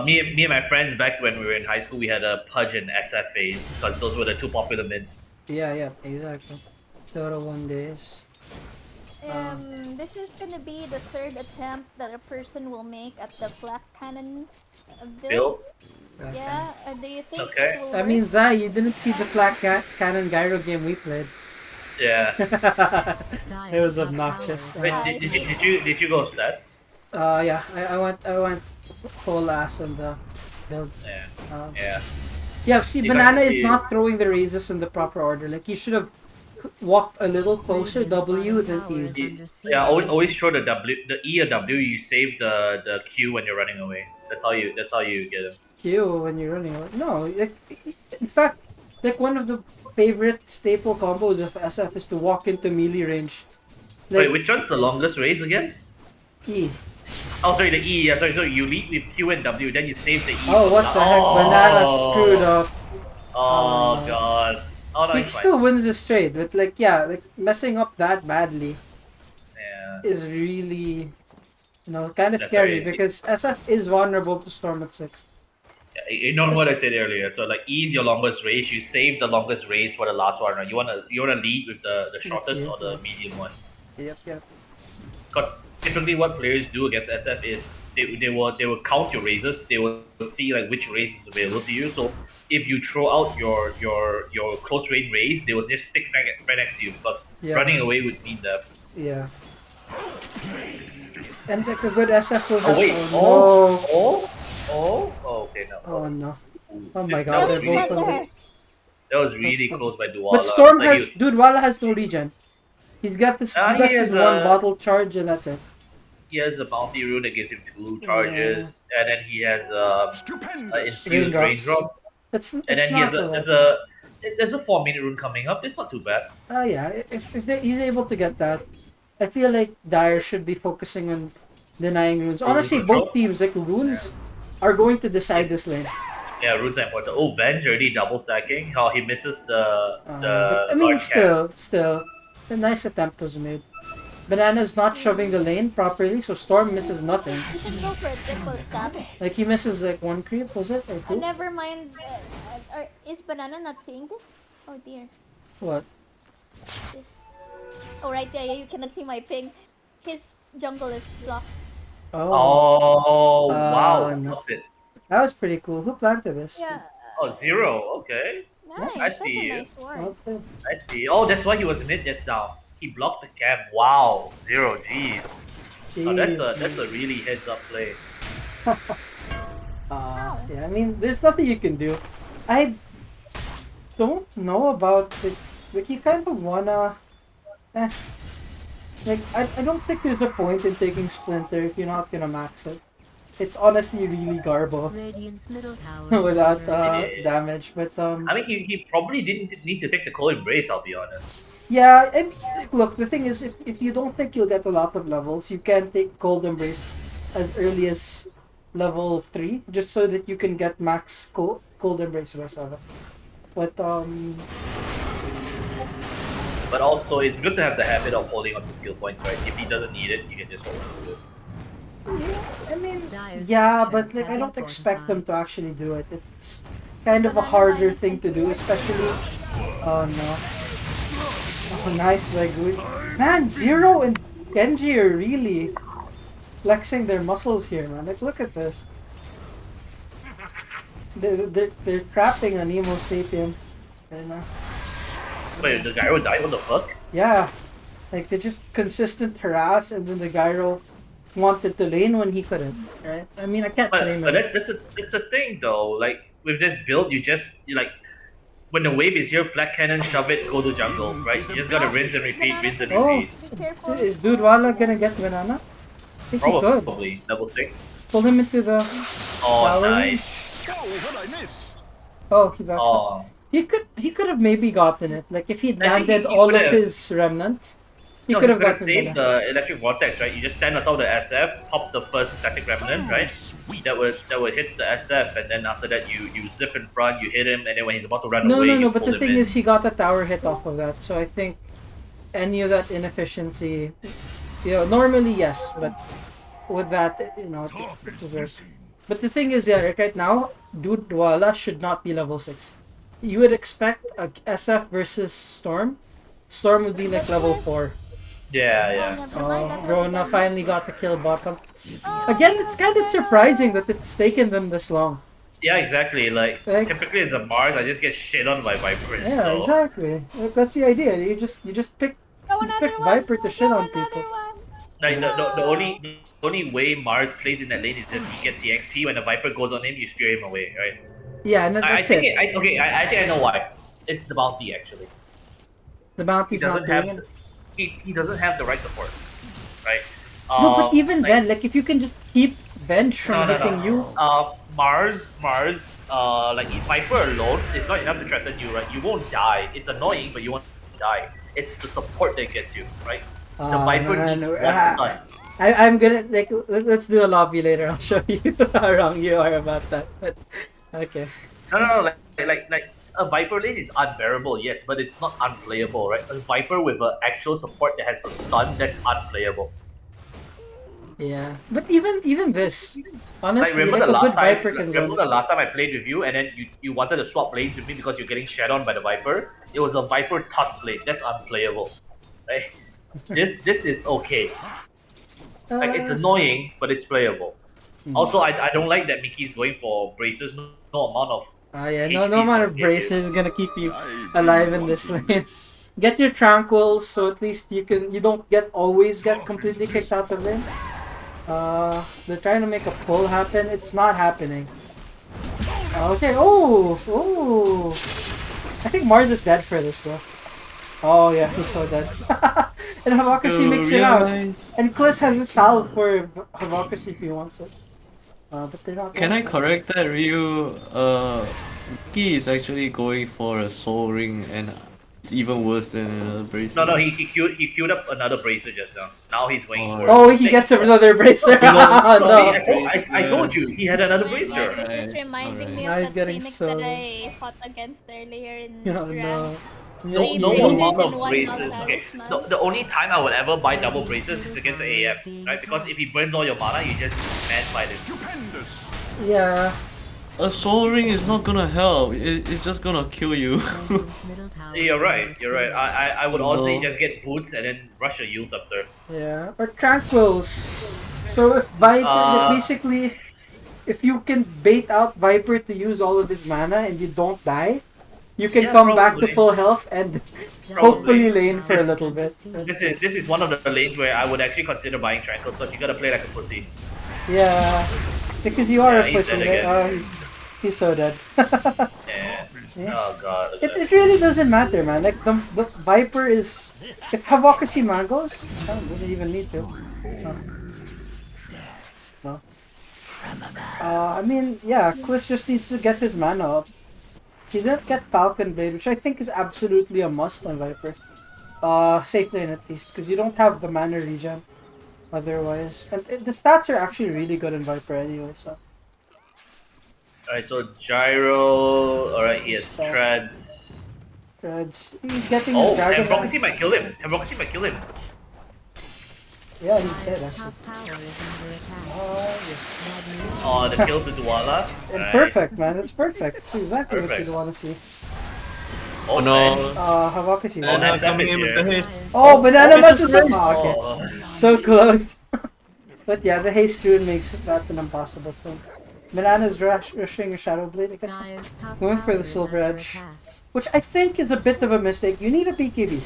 Speaker 3: Me and my friends back when we were in high school, we had a Pudge and SF phase because those were the two popular mids.
Speaker 1: Yeah, exactly. Total 1 days.
Speaker 4: This is gonna be the third attempt that a person will make at the Black Cannon build.
Speaker 3: Bill,
Speaker 4: Yeah, do you think
Speaker 3: Okay.
Speaker 4: it will
Speaker 1: I
Speaker 4: work?
Speaker 1: mean, Zai, you didn't see the Black Cannon Gyro game we played.
Speaker 3: yeah.
Speaker 1: It was obnoxious.
Speaker 3: Wait, did you go stats?
Speaker 1: Yeah, I went full ass on the build.
Speaker 3: Yeah.
Speaker 1: Yeah.
Speaker 3: Yeah.
Speaker 1: See,
Speaker 3: You
Speaker 1: Banana
Speaker 3: guys
Speaker 1: is
Speaker 3: see-
Speaker 1: not throwing the raises in the proper order. Like, you should have walked a little closer, W, then E.
Speaker 3: Yeah, always throw the E or W. You save the Q when you're running away. That's how you get him.
Speaker 1: Q when you're running away. No, like, in fact, like, one of the favorite staple combos of SF is to walk into melee range. Like,
Speaker 3: Wait, which one's the longest range again?
Speaker 1: E.
Speaker 3: Oh, sorry, the E. Yeah, sorry. So you lead with Q and W, then you save the E.
Speaker 1: Oh, what the heck? Banana screwed up.
Speaker 3: Oh god. Oh no,
Speaker 1: He
Speaker 3: it's fine.
Speaker 1: still wins this trade, but like, yeah, like messing up that badly
Speaker 3: Yeah.
Speaker 1: is really, kind of
Speaker 3: That's
Speaker 1: scary
Speaker 3: right.
Speaker 1: because SF is vulnerable to Storm at 6.
Speaker 3: Yeah, ignore what I said earlier. So like E is your longest race. You save the longest race for the last one. Right? You wanna lead with the shortest
Speaker 1: Okay.
Speaker 3: or the medium one.
Speaker 1: Yep.
Speaker 3: Because typically what players do against SF is they will count your raises. They will see like which raise is available to you. So if you throw out your close range raise, they will just stick right next to you because
Speaker 1: Yeah.
Speaker 3: running away would mean that.
Speaker 1: Yeah. And like a good SF will have.
Speaker 3: Oh wait. Okay, no.
Speaker 1: Oh no. Oh my
Speaker 3: That
Speaker 1: god,
Speaker 3: was
Speaker 1: they're
Speaker 3: really-
Speaker 1: both on.
Speaker 3: That was really
Speaker 1: That's
Speaker 3: close by Duala.
Speaker 1: But Storm
Speaker 3: Like,
Speaker 1: has. Dude, Walla has no regen. He's got this. He
Speaker 3: He
Speaker 1: got
Speaker 3: has
Speaker 1: his one
Speaker 3: a
Speaker 1: bottle charge, and that's it.
Speaker 3: he has a bounty rune that gives him 2
Speaker 1: Yeah.
Speaker 3: charges, and then he has infused
Speaker 1: Raindrops.
Speaker 3: raindrop,
Speaker 1: It's
Speaker 3: and
Speaker 1: it's
Speaker 3: then he has
Speaker 1: not
Speaker 3: a
Speaker 1: a lot.
Speaker 3: there's a 4-minute rune coming up. It's not too bad.
Speaker 1: Yeah, if he's able to get that, I feel like Dire should be focusing on denying runes. Honestly,
Speaker 3: control?
Speaker 1: both teams, like, runes are going to decide this lane.
Speaker 3: Yeah, runes are important. Oh, Venge already double stacking. How he misses
Speaker 1: But
Speaker 3: the
Speaker 1: I mean,
Speaker 3: large cap.
Speaker 1: still, a nice attempt was made. Banana's not shoving the lane properly, so Storm misses nothing.
Speaker 4: You can go for a triple stab.
Speaker 1: Like, he misses like 1 creep, was it? Or 2?
Speaker 4: Never mind. Is Banana not seeing this? Oh dear.
Speaker 1: What?
Speaker 4: This. Oh right, yeah, you cannot see my ping. His jungle is blocked.
Speaker 3: Oh, wow.
Speaker 1: no.
Speaker 3: Lost it.
Speaker 1: That was pretty cool. Who planted this?
Speaker 4: Yeah.
Speaker 3: Oh, 0. Okay.
Speaker 4: Nice.
Speaker 3: I
Speaker 4: That's
Speaker 3: see
Speaker 4: a
Speaker 3: you.
Speaker 4: nice work.
Speaker 1: Okay.
Speaker 3: I see. Oh, that's why he was mid just now. He blocked the cam. Wow. 0. Jeez. Oh, that's a really heads up play.
Speaker 1: Yeah, I mean, there's nothing you can do. I don't know about it. Like, you kind of wanna... Like, I don't think there's a point in taking Splinter if you're not gonna max it. It's honestly really garbo
Speaker 2: Radiant's middle tower.
Speaker 1: without
Speaker 3: It is.
Speaker 1: damage, but
Speaker 3: I mean, he probably didn't need to take the cold embrace, I'll be honest.
Speaker 1: yeah, and look, the thing is, if you don't think you'll get a lot of levels, you can take Cold Embrace as early as level 3, just so that you can get max Cold Embrace by 7. But
Speaker 3: But also, it's good to have the habit of holding on to skill points, right? If he doesn't need it, you can just hold on to it.
Speaker 1: I mean,
Speaker 2: Dire's
Speaker 1: yeah, but
Speaker 2: structures
Speaker 1: like, I
Speaker 2: have
Speaker 1: don't
Speaker 2: been
Speaker 1: expect them
Speaker 2: fortified.
Speaker 1: to actually do it. It's kind of a harder thing to do, especially... Oh no. Oh, nice by Good. Man, Zero and Genji are really flexing their muscles here, man. Like, look at this. They're trapping an Emo Sapien right now.
Speaker 3: Wait, the gyro died? What the fuck?
Speaker 1: Yeah, like they just consistent harass, and then the gyro wanted to lane when he couldn't. Right? I mean, I can't blame
Speaker 3: But
Speaker 1: him.
Speaker 3: it's a thing though. Like with this build, you like when the wave is here, flat cannon, shove it, go to jungle, right? You just gotta rinse and repeat, rinse and
Speaker 1: Oh,
Speaker 3: repeat.
Speaker 4: Be careful.
Speaker 1: is Dude Walla gonna get banana? I think he could.
Speaker 3: Probably level 6.
Speaker 1: Pull him into the.
Speaker 3: Oh,
Speaker 1: Tower.
Speaker 3: nice.
Speaker 7: Oh, what I miss?
Speaker 1: Oh, he backs up.
Speaker 3: Oh,
Speaker 1: He could have maybe gotten it. Like if he'd
Speaker 3: I think
Speaker 1: landed
Speaker 3: he
Speaker 1: all of
Speaker 3: could've.
Speaker 1: his remnants, he
Speaker 3: no,
Speaker 1: could
Speaker 3: he
Speaker 1: have
Speaker 3: could have
Speaker 1: gotten
Speaker 3: saved
Speaker 1: banana.
Speaker 3: the electric vortex, right? You just stand on top of the SF, pop the first static remnant, right? That would hit the SF, and then after that you zip in front, you hit him, and then when he's about to run
Speaker 1: No,
Speaker 3: away,
Speaker 1: no,
Speaker 3: you
Speaker 1: no. But
Speaker 3: pull
Speaker 1: the
Speaker 3: him
Speaker 1: thing
Speaker 3: in.
Speaker 1: is, he got a tower hit off of that. So I think any of that inefficiency, normally yes, but with that, it was worse. But the thing is, yeah, right now, Dude Walla should not be level 6. You would expect a SF versus Storm. Storm would be like level 4.
Speaker 3: Yeah, yeah.
Speaker 4: Never mind, that
Speaker 1: Oh,
Speaker 4: was
Speaker 1: Rona
Speaker 4: a-
Speaker 1: finally got the kill bottom.
Speaker 4: Oh,
Speaker 1: Again, it's kind of surprising that it's taken them this long.
Speaker 3: Yeah, exactly. Like typically as a Mars, I just get shit on by Viper.
Speaker 1: Yeah,
Speaker 3: so.
Speaker 1: exactly. That's the idea. You just pick
Speaker 4: Throw
Speaker 1: you
Speaker 4: another
Speaker 1: pick
Speaker 4: one.
Speaker 1: Viper to shit
Speaker 4: Throw
Speaker 1: on
Speaker 4: another
Speaker 1: people.
Speaker 4: one.
Speaker 3: Like the only way Mars plays in that lane is just he gets the XP. When the Viper goes on him, you spear him away, right?
Speaker 1: Yeah, and
Speaker 3: I
Speaker 1: that's
Speaker 3: think
Speaker 1: it.
Speaker 3: I think I know why. It's the bounty actually.
Speaker 1: The
Speaker 3: He
Speaker 1: bounty's not
Speaker 3: doesn't have
Speaker 1: doing it.
Speaker 3: he doesn't have the right support, right?
Speaker 1: No, but even
Speaker 3: like,
Speaker 1: then, like if you can just keep Venge from hitting you.
Speaker 3: Mars, like if Viper alone is not enough to threaten you, right? You won't die. It's annoying, but you won't die. It's the support that gets you, right? The Viper
Speaker 1: man,
Speaker 3: needs one stun.
Speaker 1: I'm gonna let's do a lobby later. I'll show you how wrong you are about that. But okay.
Speaker 3: No, like a Viper lane is unbearable, yes, but it's not unplayable, right? A Viper with an actual support that has a stun, that's unplayable.
Speaker 1: Yeah, but even this, honestly,
Speaker 3: remember
Speaker 1: like
Speaker 3: the
Speaker 1: a good
Speaker 3: last time?
Speaker 1: Viper can
Speaker 3: Remember
Speaker 1: go.
Speaker 3: the last time I played with you, and then you wanted to swap lanes with me because you're getting shat on by the Viper? It was a Viper Tusk lane. That's unplayable, right? This is okay. Like it's annoying, but it's playable. Also, I don't like that Mickey's going for braces. No amount of
Speaker 1: Yeah, no
Speaker 3: HP
Speaker 1: amount of
Speaker 3: is
Speaker 1: braces is gonna keep you alive in this lane. Get your tranquils, so at least you don't always get completely kicked out of lane. They're trying to make a pull happen. It's not happening. Okay. Oh. I think Mars is dead for this though. Oh yeah, he's so dead. And Havocacy makes it out. And Kliss has a salve for Havocacy if he wants it. But they're not.
Speaker 8: Can I correct that, Ryu? Mickey is actually going for a soul ring, and it's even worse than another bracelet.
Speaker 3: No, he queued up another bracer just now. Now he's waiting for.
Speaker 1: Oh, he gets another bracer. No.
Speaker 3: I told you he had another bracer.
Speaker 4: This is reminding me
Speaker 1: Now
Speaker 4: of
Speaker 1: he's
Speaker 4: that
Speaker 1: getting
Speaker 4: Phoenix
Speaker 1: so-
Speaker 4: that I fought against earlier in
Speaker 1: No,
Speaker 4: Grand.
Speaker 1: no.
Speaker 3: No
Speaker 1: Mickey.
Speaker 3: amount
Speaker 4: bracers
Speaker 3: of
Speaker 4: and one
Speaker 3: braces.
Speaker 4: knockdown
Speaker 3: Okay,
Speaker 4: spell.
Speaker 3: the only time I would ever buy double braces is against the AF, right? Because if he burns all your mana, you just man fight him.
Speaker 1: Yeah.
Speaker 8: A soul ring is not gonna help. It's just gonna kill you.
Speaker 3: You're right. I would
Speaker 8: No.
Speaker 3: honestly just get boots and then rush your use up there.
Speaker 1: Yeah. Or Tranquils. So if Viper, basically, if you can bait out Viper to use all of his mana and you don't die, you can
Speaker 3: Yeah,
Speaker 1: come back to
Speaker 3: probably.
Speaker 1: full health and hopefully lane for a little bit.
Speaker 3: This is one of the lanes where I would actually consider buying Tranquil, so you gotta play like a pussy.
Speaker 1: Yeah. Because you are
Speaker 3: Yeah,
Speaker 1: a
Speaker 3: he's
Speaker 1: pussy,
Speaker 3: dead
Speaker 1: right?
Speaker 3: again.
Speaker 1: Oh, he's so dead.
Speaker 3: Yeah.
Speaker 1: Yeah.
Speaker 3: Oh god.
Speaker 1: It really doesn't matter, man. Like, the Viper is... If Havocacy Mangos... Oh, doesn't even need to. Oh. No. I mean, yeah, Kliss just needs to get his mana up. He didn't get Falcon Blade, which I think is absolutely a must on Viper. Safe lane at least, because you don't have the mana regen otherwise. And the stats are actually really good in Viper anyway, so...
Speaker 3: Alright, so Gyro. Alright, he has
Speaker 1: Stop.
Speaker 3: Treads.
Speaker 1: Dreads. He's getting
Speaker 3: Oh,
Speaker 1: his Dragon
Speaker 3: Hemrockety
Speaker 1: Dance.
Speaker 3: might kill him. Hemrockety might kill him.
Speaker 1: Yeah, he's dead actually.
Speaker 2: Top tower is under attack.
Speaker 1: Yeah.
Speaker 3: Oh, the kill to Dwala.
Speaker 1: And
Speaker 3: Right.
Speaker 1: perfect, man. That's perfect. That's exactly what
Speaker 3: Perfect.
Speaker 1: you'd want to see.
Speaker 3: Oh
Speaker 8: no.
Speaker 3: man.
Speaker 1: Havocacy.
Speaker 3: Oh, that's
Speaker 8: coming in with the
Speaker 3: here.
Speaker 8: hit.
Speaker 1: Oh, Banana
Speaker 3: Oh,
Speaker 1: Bus
Speaker 3: this
Speaker 1: is...
Speaker 3: is nice.
Speaker 1: Oh, okay. So close. But yeah, the haste rune makes that an impossible thing. Banana's rushing a Shadow Blade, I guess.
Speaker 2: Dire's top
Speaker 1: Going for
Speaker 2: tower
Speaker 1: the
Speaker 2: is
Speaker 1: Silver
Speaker 2: under
Speaker 1: Edge.
Speaker 2: attack.
Speaker 1: Which I think is a bit of a mistake. You need a BKB.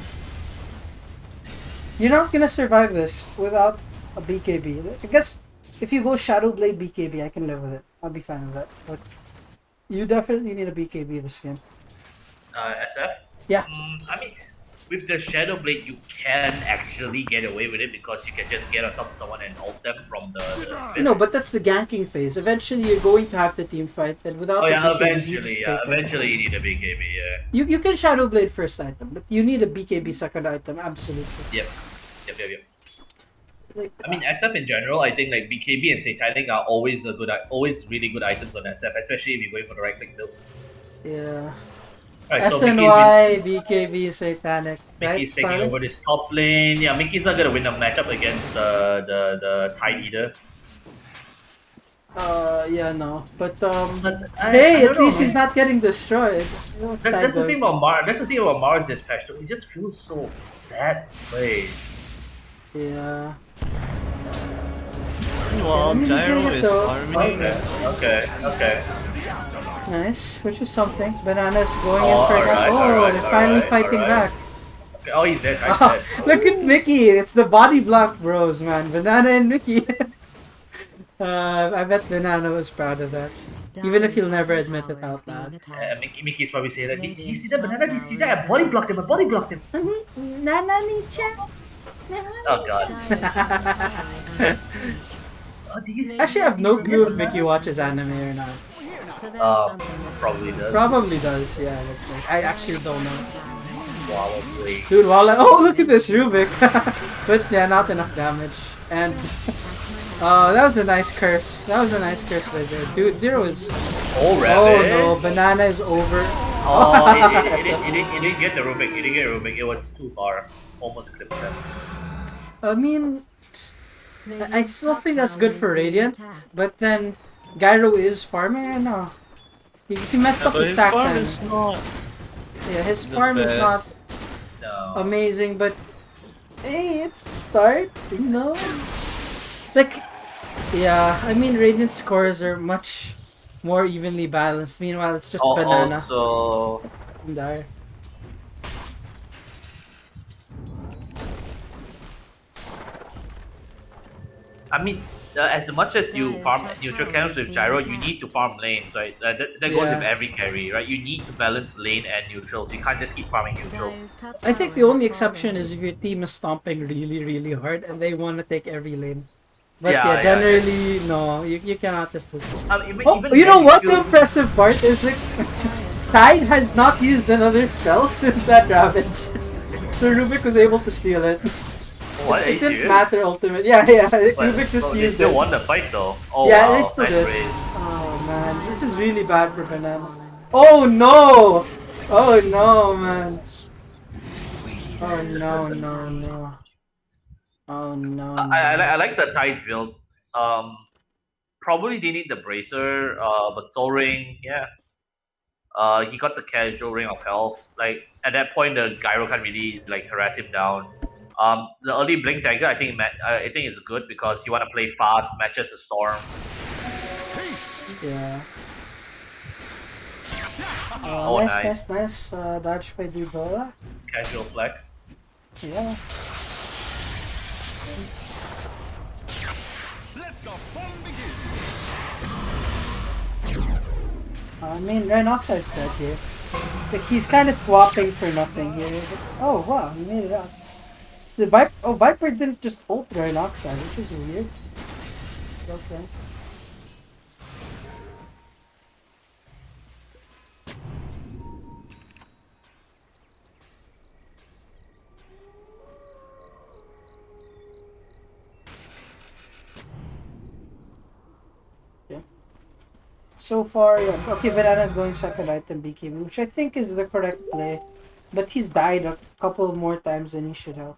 Speaker 1: You're not gonna survive this without a BKB. I guess if you go Shadow Blade BKB, I can live with it. I'll be fine with that. But you definitely need a BKB this game.
Speaker 3: SF?
Speaker 1: Yeah.
Speaker 3: I mean, with the Shadow Blade, you can actually get away with it because you can just get on top of someone and ult them from the
Speaker 1: No, but that's the ganking phase. Eventually, you're going to have to team fight, and without
Speaker 3: Oh
Speaker 1: the
Speaker 3: yeah,
Speaker 1: BKB, you just
Speaker 3: eventually,
Speaker 1: take
Speaker 3: yeah.
Speaker 1: it.
Speaker 3: Eventually you need a BKB, yeah.
Speaker 1: You can Shadow Blade first item, but you need a BKB second item, absolutely.
Speaker 3: Yep.
Speaker 1: Like,
Speaker 3: I mean, SF in general, I think like BKB and Satanic are always always really good items on SF, especially if you're going for the right click build.
Speaker 1: yeah.
Speaker 3: Alright, so
Speaker 1: SNY, BKB, Satanic, right?
Speaker 3: Mickey's taking
Speaker 1: Starling?
Speaker 3: over this top lane. Yeah, Mickey's not gonna win the matchup against the Tide either.
Speaker 1: Yeah, no. But,
Speaker 3: But I
Speaker 1: hey,
Speaker 3: don't
Speaker 1: at
Speaker 3: know,
Speaker 1: least he's
Speaker 3: man.
Speaker 1: not getting destroyed. You know, it's
Speaker 3: That's the
Speaker 1: good.
Speaker 3: thing about Mars. That's the thing about Mars this patch. Though. It just feels so sad to play.
Speaker 1: Yeah.
Speaker 8: Meanwhile,
Speaker 1: Yeah,
Speaker 8: Gyro
Speaker 1: let me
Speaker 8: is
Speaker 1: get it
Speaker 8: farming.
Speaker 3: Okay.
Speaker 1: Nice, which is something. Banana's going
Speaker 3: Oh,
Speaker 1: in for that.
Speaker 3: alright,
Speaker 1: Oh,
Speaker 3: alright,
Speaker 1: they're finally
Speaker 3: alright,
Speaker 1: fighting
Speaker 3: alright.
Speaker 1: back.
Speaker 3: Okay. Oh, he's dead. He's
Speaker 1: Oh,
Speaker 3: dead.
Speaker 1: look at Mickey! It's the body block bros, man. Banana and Mickey. I bet Banana was proud of that. Even if he'll never admit it out loud.
Speaker 3: Mickey's probably saying that. Did you see that banana? Did you see that? I body blocked him.
Speaker 1: Nana Nicha.
Speaker 3: Oh god. Oh, do you see?
Speaker 1: Actually, I have no clue if Mickey watches anime or not.
Speaker 2: So that's something
Speaker 3: Probably does.
Speaker 1: Probably does, yeah. Like, I actually don't know.
Speaker 3: Probably.
Speaker 1: Dude, oh, look at this Rubik. But yeah, not enough damage. And that was a nice curse. That was a nice curse right there. Dude, Zero is...
Speaker 3: Oh, rabbit.
Speaker 1: Oh no, Banana is over.
Speaker 3: Oh, you didn't get the Rubik. You didn't get Rubik. It was too far. Almost clipped them.
Speaker 1: I mean, I still think that's good for Radiant, but then Gyro is farming. I know. He messed up
Speaker 8: But
Speaker 1: the
Speaker 8: his
Speaker 1: stack
Speaker 8: farm
Speaker 1: time.
Speaker 8: is not
Speaker 1: Yeah, his
Speaker 8: the
Speaker 1: farm is not
Speaker 8: best.
Speaker 3: No.
Speaker 1: amazing, but hey, it's a start, you know? Like, yeah, I mean, Radiant scores are much more evenly balanced. Meanwhile, it's just Banana
Speaker 3: Also,
Speaker 1: and Dire.
Speaker 3: I mean, as much as you
Speaker 2: Dyer's
Speaker 3: farm
Speaker 2: top
Speaker 3: neutral
Speaker 2: tower
Speaker 3: camps
Speaker 2: is
Speaker 3: with
Speaker 2: being
Speaker 3: gyro, you
Speaker 2: attacked.
Speaker 3: need to farm lanes, right? That goes with
Speaker 1: Yeah.
Speaker 3: every carry, right? You need to balance lane and neutrals. You can't just keep farming neutrals.
Speaker 2: Dyer's top
Speaker 1: I think
Speaker 2: tower
Speaker 1: the only
Speaker 2: has
Speaker 1: exception
Speaker 2: fallen.
Speaker 1: is if your team is stomping really, really hard and they want to take every lane. But yeah,
Speaker 3: Yeah, yeah, yeah.
Speaker 1: generally, no, you cannot just do
Speaker 3: Even
Speaker 1: Oh,
Speaker 3: even
Speaker 1: you know
Speaker 3: then, you
Speaker 1: what? The
Speaker 3: still
Speaker 1: impressive part is like, Tide has not used another spell since that Ravage. So Rubik was able to steal it.
Speaker 3: what? Are
Speaker 1: It
Speaker 3: you
Speaker 1: didn't
Speaker 3: serious?
Speaker 1: matter ultimate. Yeah, yeah,
Speaker 3: But
Speaker 1: Rubik just
Speaker 3: they
Speaker 1: used
Speaker 3: still
Speaker 1: it.
Speaker 3: won the fight though. Oh
Speaker 1: Yeah, they
Speaker 3: wow,
Speaker 1: still
Speaker 3: nice
Speaker 1: did.
Speaker 3: raid.
Speaker 1: Oh man, this is
Speaker 2: Dyer's
Speaker 1: really
Speaker 2: top
Speaker 1: bad for
Speaker 2: tower has
Speaker 1: Banana.
Speaker 2: fallen.
Speaker 1: Oh no! Oh no, man. Oh no, no, no. Oh no,
Speaker 3: I
Speaker 1: no.
Speaker 3: like the Tides build. Um, Probably they need the bracer. But Soul Ring, yeah. He got the casual ring of health. Like at that point, the gyro can't really like harass him down. The early blink dagger, I think is good because you want to play fast, matches the storm.
Speaker 1: Yeah.
Speaker 3: Oh,
Speaker 1: Nice,
Speaker 3: nice
Speaker 1: nice, nice. Dodge by Dubola.
Speaker 3: casual flex.
Speaker 1: Yeah.
Speaker 7: Let the fun begin.
Speaker 1: I mean, Rhinoxide's dead here. Like, he's kind of swapping for nothing here. Oh, wow, he made it out. The Viper, oh, Viper didn't just ult Rhinoxide, which is weird. Okay. Yeah. So far, yeah. Okay, Banana's going second item BKB, which I think is the correct play. But he's died a couple more times than he should have.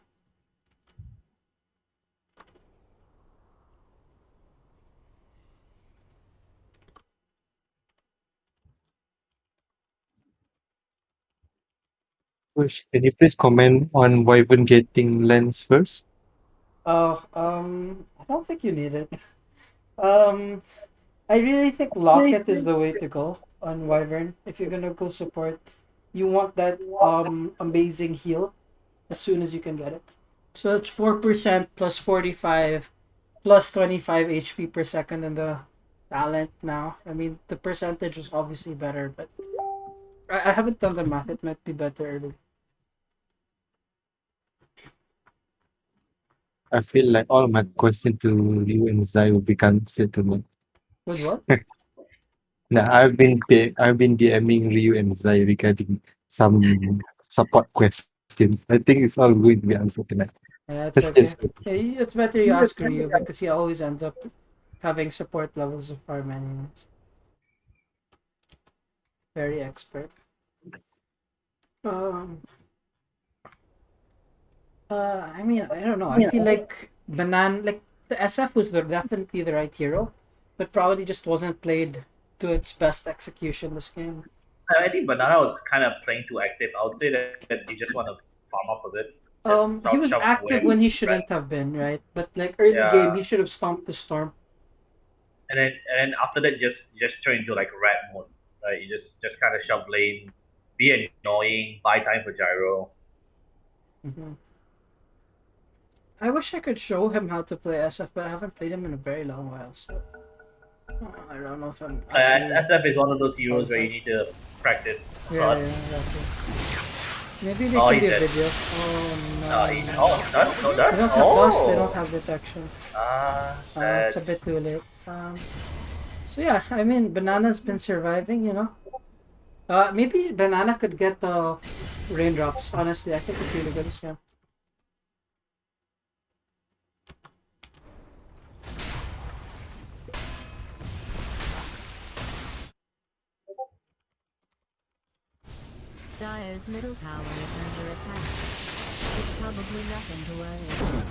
Speaker 9: Push, can you please comment on Wyvern getting lens first?
Speaker 1: Oh, I don't think you need it. Um, I really think Locket is the way to go on Wyvern. If you're gonna go support, you want that amazing heal as soon as you can get it. So it's 4% plus 45 plus 25 HP per second in the talent now. I mean, the percentage was obviously better, but I haven't done the math. It might be better early.
Speaker 9: I feel like all my questions to you and Zai will be answered to me.
Speaker 1: With what?
Speaker 9: Now, I've been DMing Ryu and Zai regarding some support questions. I think it's all going to be answered tonight.
Speaker 1: Yeah, it's
Speaker 9: Let's just
Speaker 1: okay.
Speaker 9: go.
Speaker 1: Yeah, it's better you ask Ryu because he always ends up having support levels of farm anyways. Very expert. Um, I mean, I don't know. I feel like like the SF was definitely the right hero, but probably just wasn't played to its best execution this game.
Speaker 3: I think Banana was kind of playing too active. I would say that they just want to farm up a bit. Just
Speaker 1: He was
Speaker 3: shove
Speaker 1: active when
Speaker 3: waves,
Speaker 1: he
Speaker 3: rat.
Speaker 1: shouldn't have been, right? But like early game,
Speaker 3: Yeah,
Speaker 1: he should have stomped the storm.
Speaker 3: and then after that, just turn into like rat mode. Right, you just kind of shove lane, be annoying, buy time for gyro.
Speaker 1: Hmm. I wish I could show him how to play SF, but I haven't played him in a very long while, so I don't know if I'm actually
Speaker 3: SF is one of those heroes where you
Speaker 1: qualified.
Speaker 3: need to practice a
Speaker 1: Yeah,
Speaker 3: lot.
Speaker 1: yeah, exactly. Maybe there
Speaker 3: Oh,
Speaker 1: can
Speaker 3: he's
Speaker 1: be a
Speaker 3: dead.
Speaker 1: video. Oh no.
Speaker 3: Done? No done?
Speaker 1: They don't have dust, they don't
Speaker 3: Oh,
Speaker 1: have detection. It's
Speaker 3: sad.
Speaker 1: a bit too late. So yeah, I mean, Banana's been surviving, you know. Maybe Banana could get the raindrops. Honestly, I think it's really good this game.
Speaker 2: Dyer's middle tower is under attack. It's probably nothing to worry about.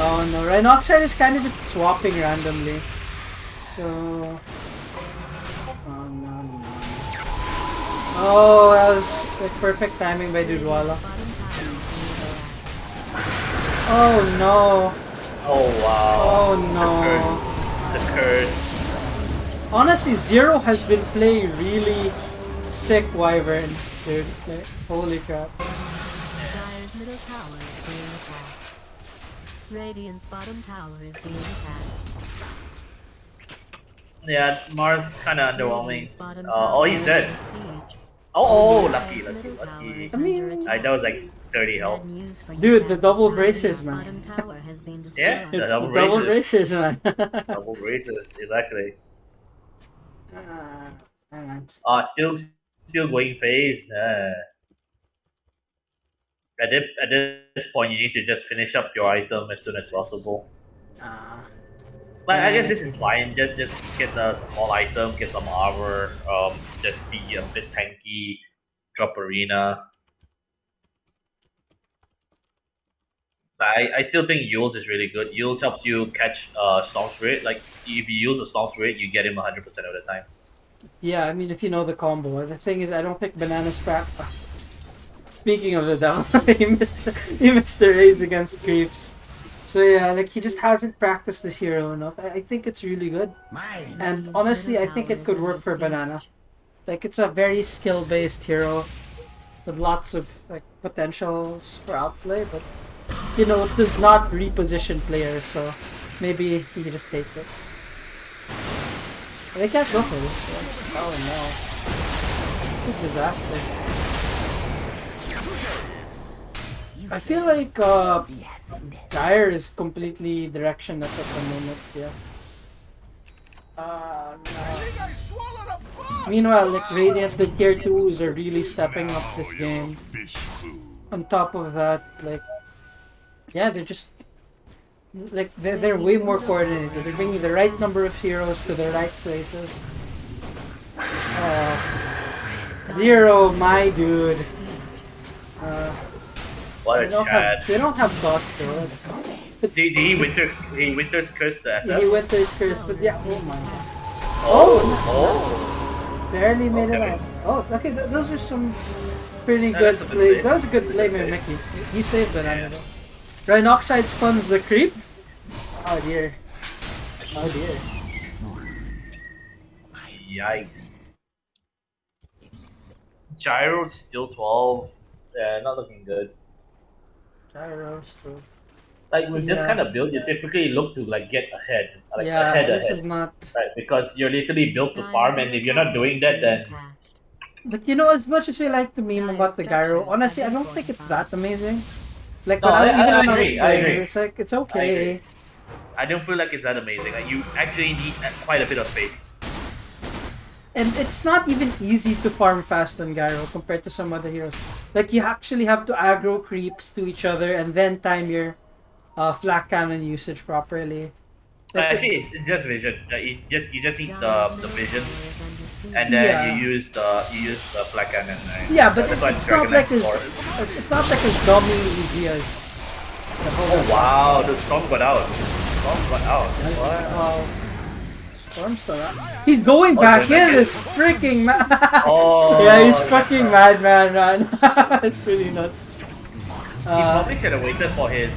Speaker 1: Oh no, Rhinoxide is kind of just swapping randomly. So, oh no, no. Oh, that was like perfect timing by
Speaker 2: Radiant's
Speaker 1: Dudwala.
Speaker 2: bottom tower is under attack.
Speaker 1: Oh no.
Speaker 3: Oh
Speaker 1: Oh
Speaker 3: wow.
Speaker 1: no.
Speaker 3: The curse.
Speaker 1: Honestly, Zero has been playing really sick Wyvern, dude. Like, holy crap.
Speaker 2: Dyer's middle tower is being attacked. Radiant's bottom tower is being attacked.
Speaker 3: Yeah, Mars kind of underwhelming.
Speaker 2: Radiant's bottom
Speaker 3: Oh,
Speaker 2: tower
Speaker 3: he's
Speaker 2: is
Speaker 3: dead.
Speaker 2: under siege.
Speaker 3: Oh,
Speaker 1: yes.
Speaker 3: lucky,
Speaker 2: Dire's
Speaker 3: lucky,
Speaker 2: middle tower
Speaker 3: lucky.
Speaker 2: is
Speaker 1: I
Speaker 2: under
Speaker 1: mean,
Speaker 2: attack.
Speaker 3: That was like 30 health.
Speaker 2: Bad news for you
Speaker 1: Dude, the
Speaker 2: fans.
Speaker 1: double
Speaker 2: Radiant's
Speaker 1: braces,
Speaker 2: bottom
Speaker 1: man.
Speaker 2: tower has been destroyed.
Speaker 3: Yeah, the
Speaker 1: It's the
Speaker 3: double
Speaker 1: double
Speaker 3: braces.
Speaker 1: braces, man.
Speaker 3: Double braces, exactly.
Speaker 1: Man.
Speaker 3: Still going phase. At this point, you need to just finish up your item as soon as possible. But I guess this is fine. Just get a small item, get some armor. Just be a bit tanky. Drop arena. But I still think Yules is really good. Yules helps you catch Storm Spirit. Like if you use a Storm Spirit, you get him 100% of the time.
Speaker 1: Yeah, I mean, if you know the combo. The thing is, I don't think Banana's Speaking of the devil, he missed the raids against creeps. So yeah, like he just hasn't practiced this hero enough. I think it's really good. And honestly, I think it could work for Banana. Like it's a very skill-based hero with lots of like potentials for outplay, but you know, it does not reposition players, so maybe he just hates it. They can't go for this. Oh no. What a disaster. I feel like Dire is completely directionless at the moment, yeah. No. Meanwhile, like Radiant, the tier 2s are really stepping up this game. On top of that, like, yeah, they're just like they're way more coordinated. They're bringing the right number of heroes to the right places. Zero, my dude.
Speaker 3: What a Chad.
Speaker 1: They don't have dust though.
Speaker 3: Did he Winter's curse the SF?
Speaker 1: He Winter's curse, but yeah. Oh my god.
Speaker 3: Oh!
Speaker 1: Barely made it
Speaker 3: Okay.
Speaker 1: out. Oh, okay. Those are some pretty good plays. That was a good play by Mickey. He saved Banana though. Rhinoxide stuns the creep. Oh dear. Oh dear.
Speaker 3: Yikes. Gyro's still 12. Yeah, not looking good.
Speaker 1: Gyros too.
Speaker 3: Like with this
Speaker 1: Yeah.
Speaker 3: kind of build, you typically look to like get ahead, like
Speaker 1: Yeah,
Speaker 3: ahead,
Speaker 1: this is not.
Speaker 3: right? Because you're literally built to
Speaker 2: Dire's
Speaker 3: farm, and
Speaker 2: middle
Speaker 3: if you're not
Speaker 2: tower
Speaker 3: doing
Speaker 2: is
Speaker 3: that,
Speaker 2: being
Speaker 3: then
Speaker 2: attacked.
Speaker 1: But you know, as much as we like to meme
Speaker 2: Dire
Speaker 1: about the gyro,
Speaker 2: structures
Speaker 1: honestly, I
Speaker 2: have
Speaker 1: don't
Speaker 2: been
Speaker 1: think it's
Speaker 2: fortified.
Speaker 1: that amazing. Like
Speaker 3: No,
Speaker 1: when
Speaker 3: I
Speaker 1: even when I was
Speaker 3: agree, I
Speaker 1: playing,
Speaker 3: agree.
Speaker 1: it's like it's okay.
Speaker 3: I don't feel like it's that amazing. Like, you actually need quite a bit of space.
Speaker 1: And it's not even easy to farm fast on Gyro compared to some other heroes. Like you actually have to aggro creeps to each other and then time your flak cannon usage properly. Like
Speaker 3: Actually, it's just vision. You just need
Speaker 2: Dire's
Speaker 3: the
Speaker 2: middle
Speaker 3: vision,
Speaker 2: tower is under siege.
Speaker 3: and then
Speaker 1: Yeah.
Speaker 3: you use the flag cannon. Right?
Speaker 1: yeah, but
Speaker 3: That's why
Speaker 1: it's not
Speaker 3: Dragon
Speaker 1: like
Speaker 3: Knight
Speaker 1: as
Speaker 3: Force.
Speaker 1: it's not like as dummy easy as the whole.
Speaker 3: Oh wow, the storm got out. Storm got out. What?
Speaker 1: Wow. Storm's still out. He's going back in. This freaking man.
Speaker 3: Oh,
Speaker 1: Yeah, he's
Speaker 3: that's
Speaker 1: fucking
Speaker 3: right.
Speaker 1: madman, man. It's pretty nuts.
Speaker 3: He probably should have waited for his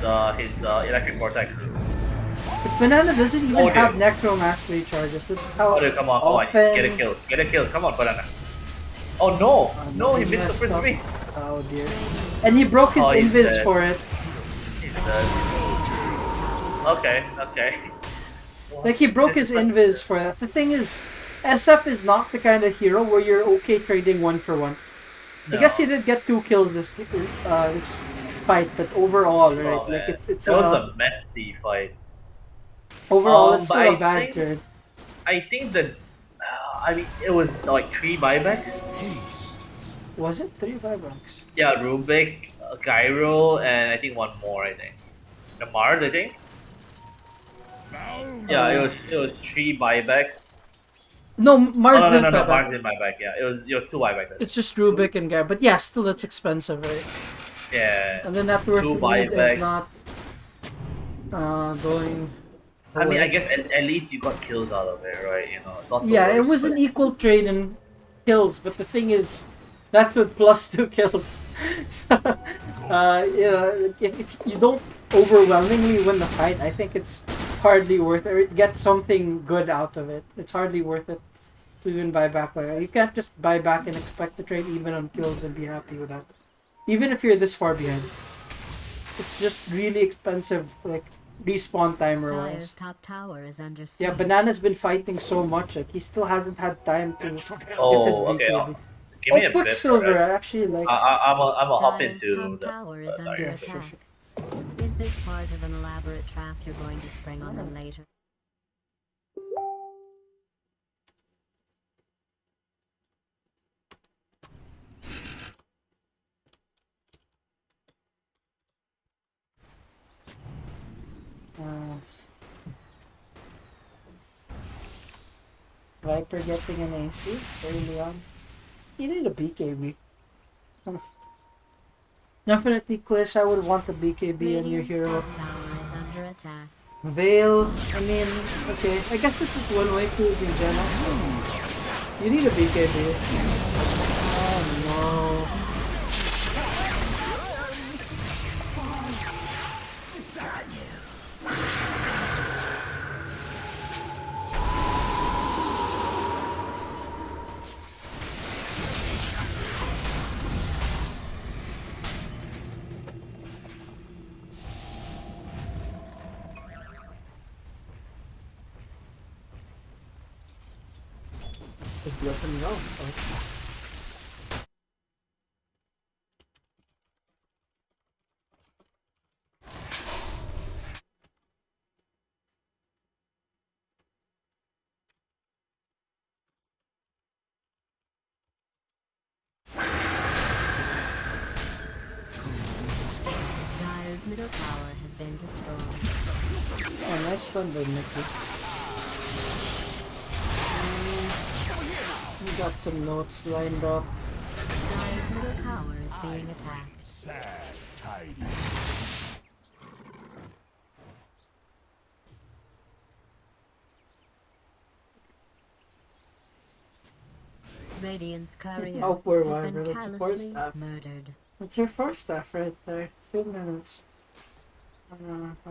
Speaker 3: electric vortex.
Speaker 1: But Banana doesn't even
Speaker 3: Oh, dear.
Speaker 1: have Necromastery charges. This is how
Speaker 3: Oh, dude, come on,
Speaker 1: often...
Speaker 3: get a kill, come on, banana. Oh no, no, he missed the
Speaker 1: messed
Speaker 3: first
Speaker 1: up.
Speaker 3: race.
Speaker 1: Oh dear. And he broke his
Speaker 3: Oh, he's
Speaker 1: invis
Speaker 3: dead.
Speaker 1: for it.
Speaker 3: He's dead. Okay.
Speaker 1: Like he broke his invis for that. The thing is, SF is not the kind of hero where you're okay trading one for one. I guess he did get 2 kills this fight, but overall, right?
Speaker 3: Oh,
Speaker 1: like
Speaker 3: man.
Speaker 1: it's
Speaker 3: That was a messy fight.
Speaker 1: overall it's
Speaker 3: but
Speaker 1: still a
Speaker 3: I
Speaker 1: bad
Speaker 3: think-
Speaker 1: turn.
Speaker 3: I think that, I mean, it was like 3 buybacks.
Speaker 1: Was it 3 buybacks?
Speaker 3: Yeah, Rubik, Gyro, and I think one more. I think the Mars. I think. Yeah, it was 3 buybacks.
Speaker 1: No, Mars
Speaker 3: Oh, no,
Speaker 1: didn't
Speaker 3: no,
Speaker 1: buyback.
Speaker 3: Mars didn't buyback. Yeah, it was 2 buybacks.
Speaker 1: It's just Rubik and Gary. But yeah, still it's expensive, right?
Speaker 3: Yeah.
Speaker 1: And then that worth
Speaker 3: 2
Speaker 1: need is
Speaker 3: buybacks.
Speaker 1: not going.
Speaker 3: I mean,
Speaker 1: away.
Speaker 3: I guess at least you got kills out of it, right? You know, it's not the
Speaker 1: Yeah, it
Speaker 3: worst,
Speaker 1: was
Speaker 3: but-
Speaker 1: an equal trade in kills, but the thing is, that's with plus 2 kills. So, you know, if you don't overwhelmingly win the fight, I think it's hardly worth it. Or get something good out of it. It's hardly worth it to even buy back. Like you can't just buy back and expect to trade even on kills and be happy with that. Even if you're this far behind, it's just really expensive. Like respawn timer
Speaker 2: Dire's
Speaker 1: wise.
Speaker 2: top tower is under siege.
Speaker 1: Yeah, Banana's been fighting so much, like he still hasn't had time to get his
Speaker 3: Oh, okay.
Speaker 1: BKB.
Speaker 3: Give
Speaker 1: Oh,
Speaker 3: me a bit,
Speaker 1: Quicksilver,
Speaker 3: alright.
Speaker 1: I actually like.
Speaker 3: I'm a hop
Speaker 2: Dire's
Speaker 3: into
Speaker 2: top
Speaker 3: the.
Speaker 2: tower is under
Speaker 1: Yeah,
Speaker 2: attack.
Speaker 1: sure.
Speaker 2: Is this part of an elaborate trap you're going to spring on them later?
Speaker 1: Viper getting an AC early on. You need a BKB. Definitely, Kliss, I would want a BKB on your
Speaker 2: Radiant's
Speaker 1: hero.
Speaker 2: top tower is under attack.
Speaker 1: Veil, I mean, okay, I guess this is one way to be Jenna. You need a BKB. Oh no. Just let him know.
Speaker 2: Dire's middle tower has been destroyed.
Speaker 1: Oh, nice thunder, Mickey. We got some notes lined up.
Speaker 2: Dire's middle tower is being attacked.
Speaker 7: Sad tidy.
Speaker 2: Radiant's courier
Speaker 1: Oh, poor
Speaker 2: has
Speaker 1: Wyvern,
Speaker 2: been
Speaker 1: it's a poor
Speaker 2: callously
Speaker 1: staff.
Speaker 2: murdered.
Speaker 1: It's her first staff right there. 2 minutes. How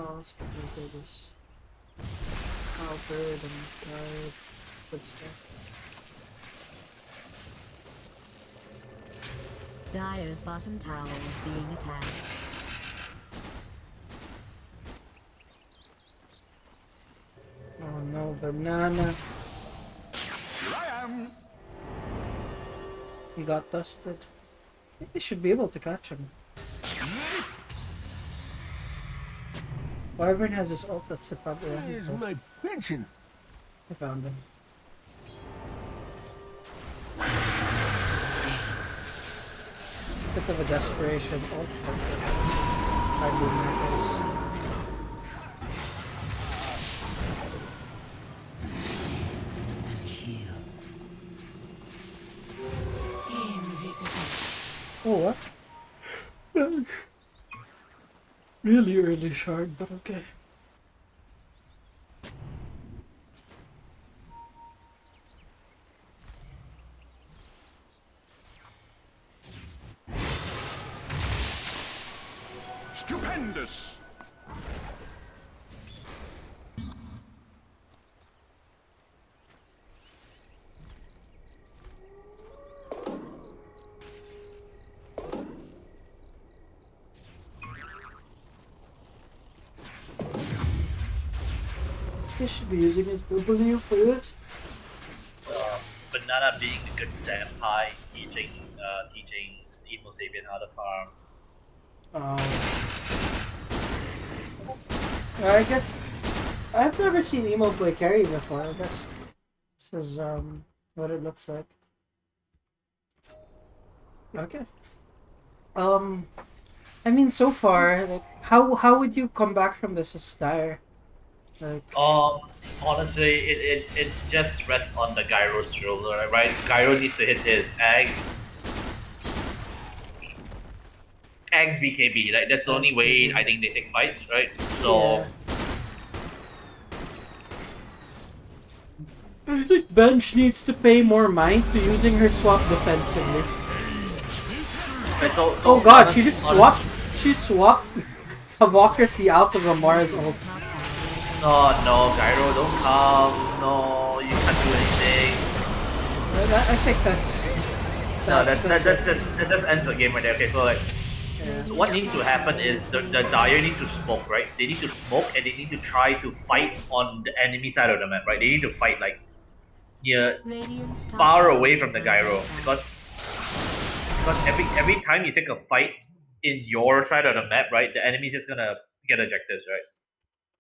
Speaker 1: else can we do this? Halberd and guard. Good stuff.
Speaker 2: Dire's bottom tower is being attacked.
Speaker 1: Oh no, Banana.
Speaker 7: Here I am.
Speaker 1: He got dusted. I think they should be able to catch him. Wyvern has his ult, that's the problem. Yeah, he's
Speaker 7: Here's
Speaker 1: dead.
Speaker 7: my pension.
Speaker 1: I found him. Bit of a desperation ult, but hardly matters. Oh, what? Really early shard, but okay.
Speaker 7: Stupendous.
Speaker 1: He should be using his W for this.
Speaker 3: Banana being a good senpai, teaching Emo Sabian how to farm.
Speaker 1: I guess I've never seen Emo play carry before. I guess this is what it looks like. Okay. I mean, so far, like, how would you come back from this as Dire? Like,
Speaker 3: Honestly, it just rests on the Gyro's shoulder, right? Gyro needs to hit his Eggs BKB, like that's the only way I think they take fights, right? So
Speaker 1: yeah. I think Bench needs to pay more mind to using her swap defensively. Oh god, she just swapped. She swapped Hypocrisy out of Amara's ult.
Speaker 3: Oh no, Gyro, don't come. No, you can't do anything.
Speaker 1: I think that's.
Speaker 3: No, that just ends the game right there. Okay, so like, what needs to happen is the Dire need to smoke, right? They need to smoke and they need to try to fight on the enemy side of the map, right? They need to fight like near
Speaker 2: Radiant's top
Speaker 3: far
Speaker 2: tower
Speaker 3: away from
Speaker 2: is
Speaker 3: the
Speaker 2: under
Speaker 3: gyro
Speaker 2: attack.
Speaker 3: because every time you take a fight in your side of the map, right, the enemy's just gonna get objectives, right?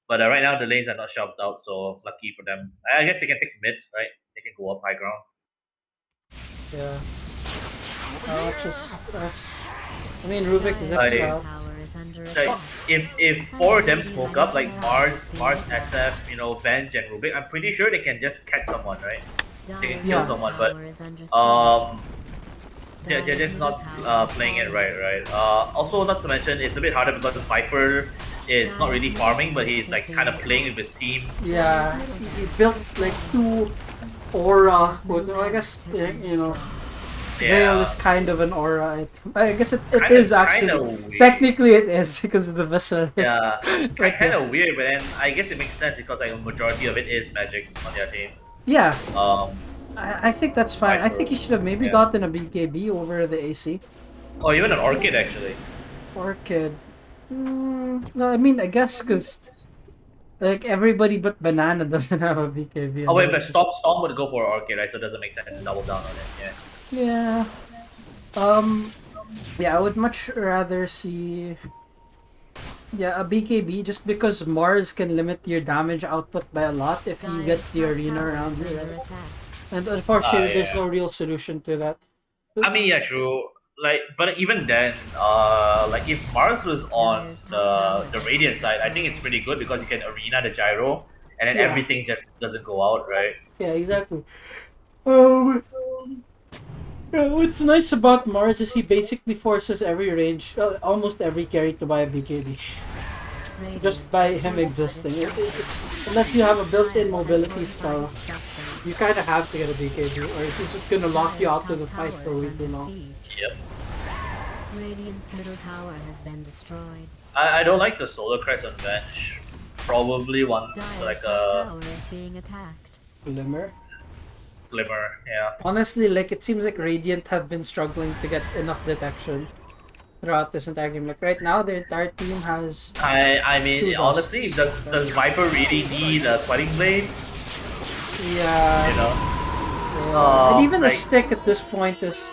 Speaker 3: But right now the lanes are not shoved out, so lucky for them. I guess they can take mid, right? They can go up high ground.
Speaker 1: Yeah. I mean, Rubik zips
Speaker 3: Like-
Speaker 1: out.
Speaker 2: Tower is under
Speaker 3: Like
Speaker 2: attack.
Speaker 3: if four of them smoke up, like Mars, SF, Venge and Rubik, I'm pretty sure they can just catch someone, right? They can kill
Speaker 1: Yeah.
Speaker 3: someone, but
Speaker 2: Tower is under siege.
Speaker 3: they're just not playing it right. Also, not to mention, it's a bit harder because the Viper is not really farming, but he's like kind of playing with his team.
Speaker 1: Yeah, he built like 2 aura. Well, I guess Veil
Speaker 3: Yeah,
Speaker 1: is kind of an aura. I guess it
Speaker 3: Kinda-
Speaker 1: is actually.
Speaker 3: kinda weird.
Speaker 1: Technically, it is because of the Viscera.
Speaker 3: yeah,
Speaker 1: But
Speaker 3: kind of weird, but then I guess it makes sense because like a majority of it is magic on their team.
Speaker 1: Yeah,
Speaker 3: Um,
Speaker 1: I think that's fine. I think he should have maybe
Speaker 3: Yeah.
Speaker 1: gotten a BKB over the AC.
Speaker 3: or even an Orchid actually.
Speaker 1: Orchid. No, I mean, I guess because like everybody but Banana doesn't have a BKB.
Speaker 3: Oh wait, but Storm would go for Orchid, right? So it doesn't make sense to double down on it. Yeah.
Speaker 1: Yeah. Yeah, I would much rather see. Yeah, a BKB just because Mars can limit your damage output by a lot if he gets the arena around you. Right? And unfortunately, there's no real solution to that.
Speaker 3: I mean, yeah, true. Like, but even then, like if Mars was on the Radiant side, I think it's pretty good because you can arena the gyro, and then
Speaker 1: Yeah.
Speaker 3: everything just doesn't go out, right?
Speaker 1: Yeah, exactly. Yeah, what's nice about Mars is he basically forces every range, almost every carry to buy a BKB. Just by him existing. Unless you have a built-in mobility spell, you kind of have to get a BKB, or he's just gonna lock you out to the fight for a week,
Speaker 3: Yep.
Speaker 2: Radiant's middle tower has been destroyed.
Speaker 3: I don't like the Solar Crest on bench. Probably one
Speaker 2: Dire's
Speaker 3: like
Speaker 2: top
Speaker 3: a
Speaker 2: tower is being attacked.
Speaker 1: Glimmer.
Speaker 3: Glimmer. Yeah.
Speaker 1: Honestly, like it seems like Radiant have been struggling to get enough detection throughout this entire game. Like right now, their entire team has.
Speaker 3: I mean,
Speaker 1: Two
Speaker 3: honestly,
Speaker 1: dusts.
Speaker 3: does Viper really need a Sweating Blade?
Speaker 1: Yeah.
Speaker 3: You know.
Speaker 1: And even
Speaker 3: like-
Speaker 1: the stick at this point is.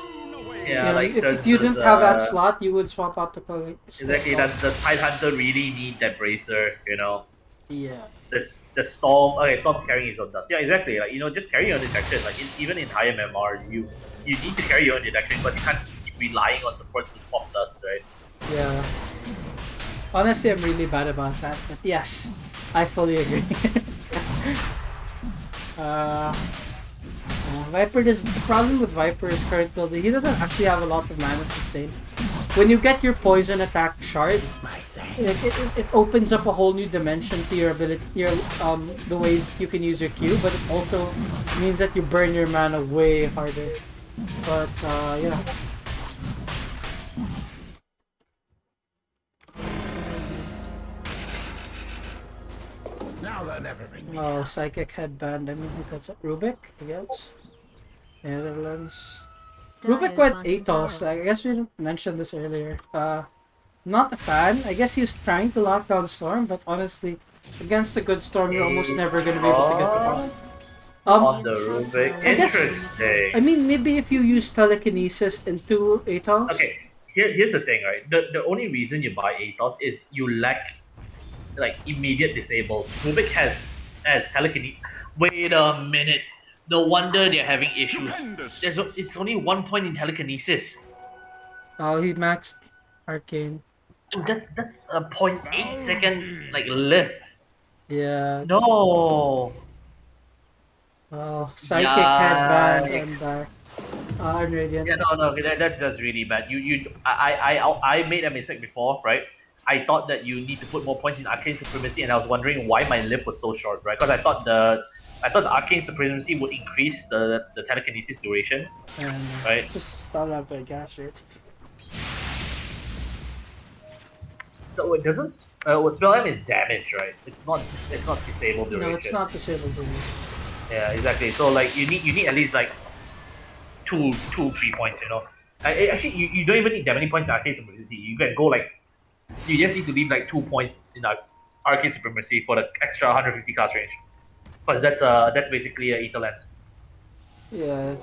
Speaker 3: Yeah, like
Speaker 1: if you didn't have that slot, you would swap out the stick.
Speaker 3: Exactly. Does Tidehunter really need that bracer?
Speaker 1: Yeah.
Speaker 3: The Storm. Okay, Storm carrying his own dust. Yeah, exactly. Like just carry your own detection. Like even in higher MMR, you need to carry your own detection, but you can't keep relying on supports to pop dust, right?
Speaker 1: Yeah. Honestly, I'm really bad about that. But yes, I fully agree. Viper does. The problem with Viper's current build, he doesn't actually have a lot of mana sustain. When you get your poison attack shard, it opens up a whole new dimension to your ability, the ways that you can use your Q, but it also means that you burn your mana way harder. But yeah.
Speaker 5: Now they'll never bring me.
Speaker 1: Oh, Psychic Headband. I mean, who cuts it? Rubik, I guess. Netherlands. Rubik went Atos. I guess we didn't mention this earlier. Not a fan. I guess he was trying to lock down Storm, but honestly, against a good Storm, you're almost never gonna be able to get the ball.
Speaker 3: On the Rubik.
Speaker 1: I guess-
Speaker 3: Interesting.
Speaker 1: I mean, maybe if you use telekinesis into Atos.
Speaker 3: Okay, here's the thing, right? The only reason you buy Atos is you lack like immediate disables. Rubik has telekinesis. Wait a minute. No wonder they're having issues. It's only 1 point in telekinesis.
Speaker 1: Oh, he maxed Arcane.
Speaker 3: That's a 0.8 second like lift.
Speaker 1: Yeah.
Speaker 3: No.
Speaker 1: Oh, Psychic Headband
Speaker 3: Yikes.
Speaker 1: and Radiant.
Speaker 3: Yeah, no, that's just really bad. I made a mistake before, right? I thought that you need to put more points in Arcane Supremacy, and I was wondering why my lift was so short, right? Because I thought the Arcane Supremacy would increase the telekinesis duration,
Speaker 1: And
Speaker 3: right?
Speaker 1: just start up by gas rate.
Speaker 3: So it doesn't. What spell M is damage, right? It's not disabled duration.
Speaker 1: No, it's not disabled for me.
Speaker 3: Yeah, exactly. So like you need at least like 3 points, Actually, you don't even need that many points in arcade supremacy. You can go like you just need to leave like 2 points in arcade supremacy for the extra 150 cast range. Because that's basically a ether lens.
Speaker 1: Yeah,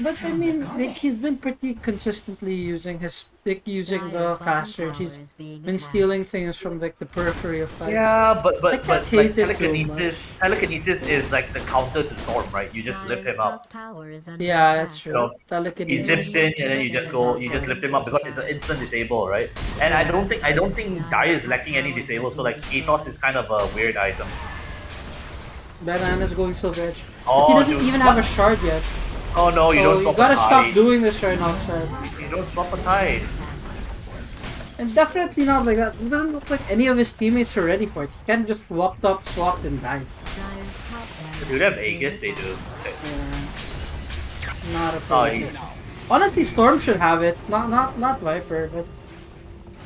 Speaker 1: but I mean, like he's been pretty consistently using using the
Speaker 2: Dyer's bottom
Speaker 1: caster.
Speaker 2: tower
Speaker 1: He's
Speaker 2: is being
Speaker 1: been
Speaker 2: attacked.
Speaker 1: stealing things from like the periphery of fights.
Speaker 3: Yeah,
Speaker 1: I can't
Speaker 3: like
Speaker 1: hate it too much.
Speaker 3: telekinesis is like the counter to storm, right? You just lift
Speaker 2: Dyer's
Speaker 3: him up.
Speaker 2: top tower is under
Speaker 1: Yeah, that's
Speaker 2: attack.
Speaker 3: You
Speaker 1: true.
Speaker 3: know, he zips
Speaker 1: Telekinesis.
Speaker 3: in and then you just lift him up because it's an instant disable, right? And I don't think Dire is lacking any disable, so like Athos is kind of a weird item.
Speaker 1: Banana's going Silver Edge. But
Speaker 3: Oh,
Speaker 1: he doesn't
Speaker 3: dude,
Speaker 1: even have a shard yet.
Speaker 3: Oh no, you don't
Speaker 1: You
Speaker 3: swap
Speaker 1: gotta
Speaker 3: a
Speaker 1: stop
Speaker 3: tide.
Speaker 1: doing this right now, sir.
Speaker 3: You don't swap a tide.
Speaker 1: And definitely not like that. It doesn't look like any of his teammates are ready for it. He can't just walked up, swapped, and died.
Speaker 2: Dyer's top barracks
Speaker 3: Do they have
Speaker 2: is being
Speaker 3: Aegis? They do.
Speaker 2: attacked.
Speaker 3: Okay.
Speaker 1: Yeah, not a
Speaker 3: Oh,
Speaker 1: problem. Honestly, Storm should have it. Not Viper, but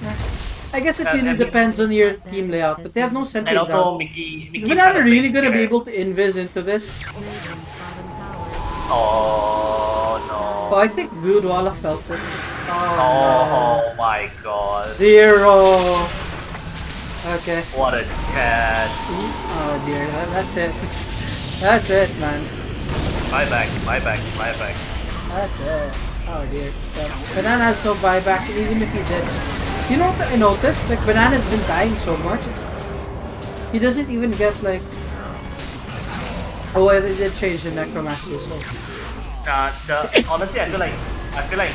Speaker 1: yeah. I guess it really
Speaker 3: and-
Speaker 1: depends on your team layout. But they have no
Speaker 3: and
Speaker 1: sentries
Speaker 3: also
Speaker 1: down.
Speaker 3: Mickey
Speaker 1: Is
Speaker 3: kinda
Speaker 1: Banana really
Speaker 3: brings
Speaker 1: gonna be
Speaker 3: care.
Speaker 1: able to invis into this?
Speaker 2: Radiant's bottom tower is
Speaker 3: Oh
Speaker 1: Oh,
Speaker 3: no.
Speaker 1: I think Gudwala felt it.
Speaker 3: Oh my god.
Speaker 1: 0. Okay.
Speaker 3: What a cat.
Speaker 1: Oh dear, that's it. That's it, man.
Speaker 3: Buyback.
Speaker 1: That's it. Oh dear. Banana has no buyback, and even if he did. You know what I noticed? Like, Banana's been dying so much. He doesn't even get, like... Oh, they did change the Necromancer souls.
Speaker 3: Honestly, I feel like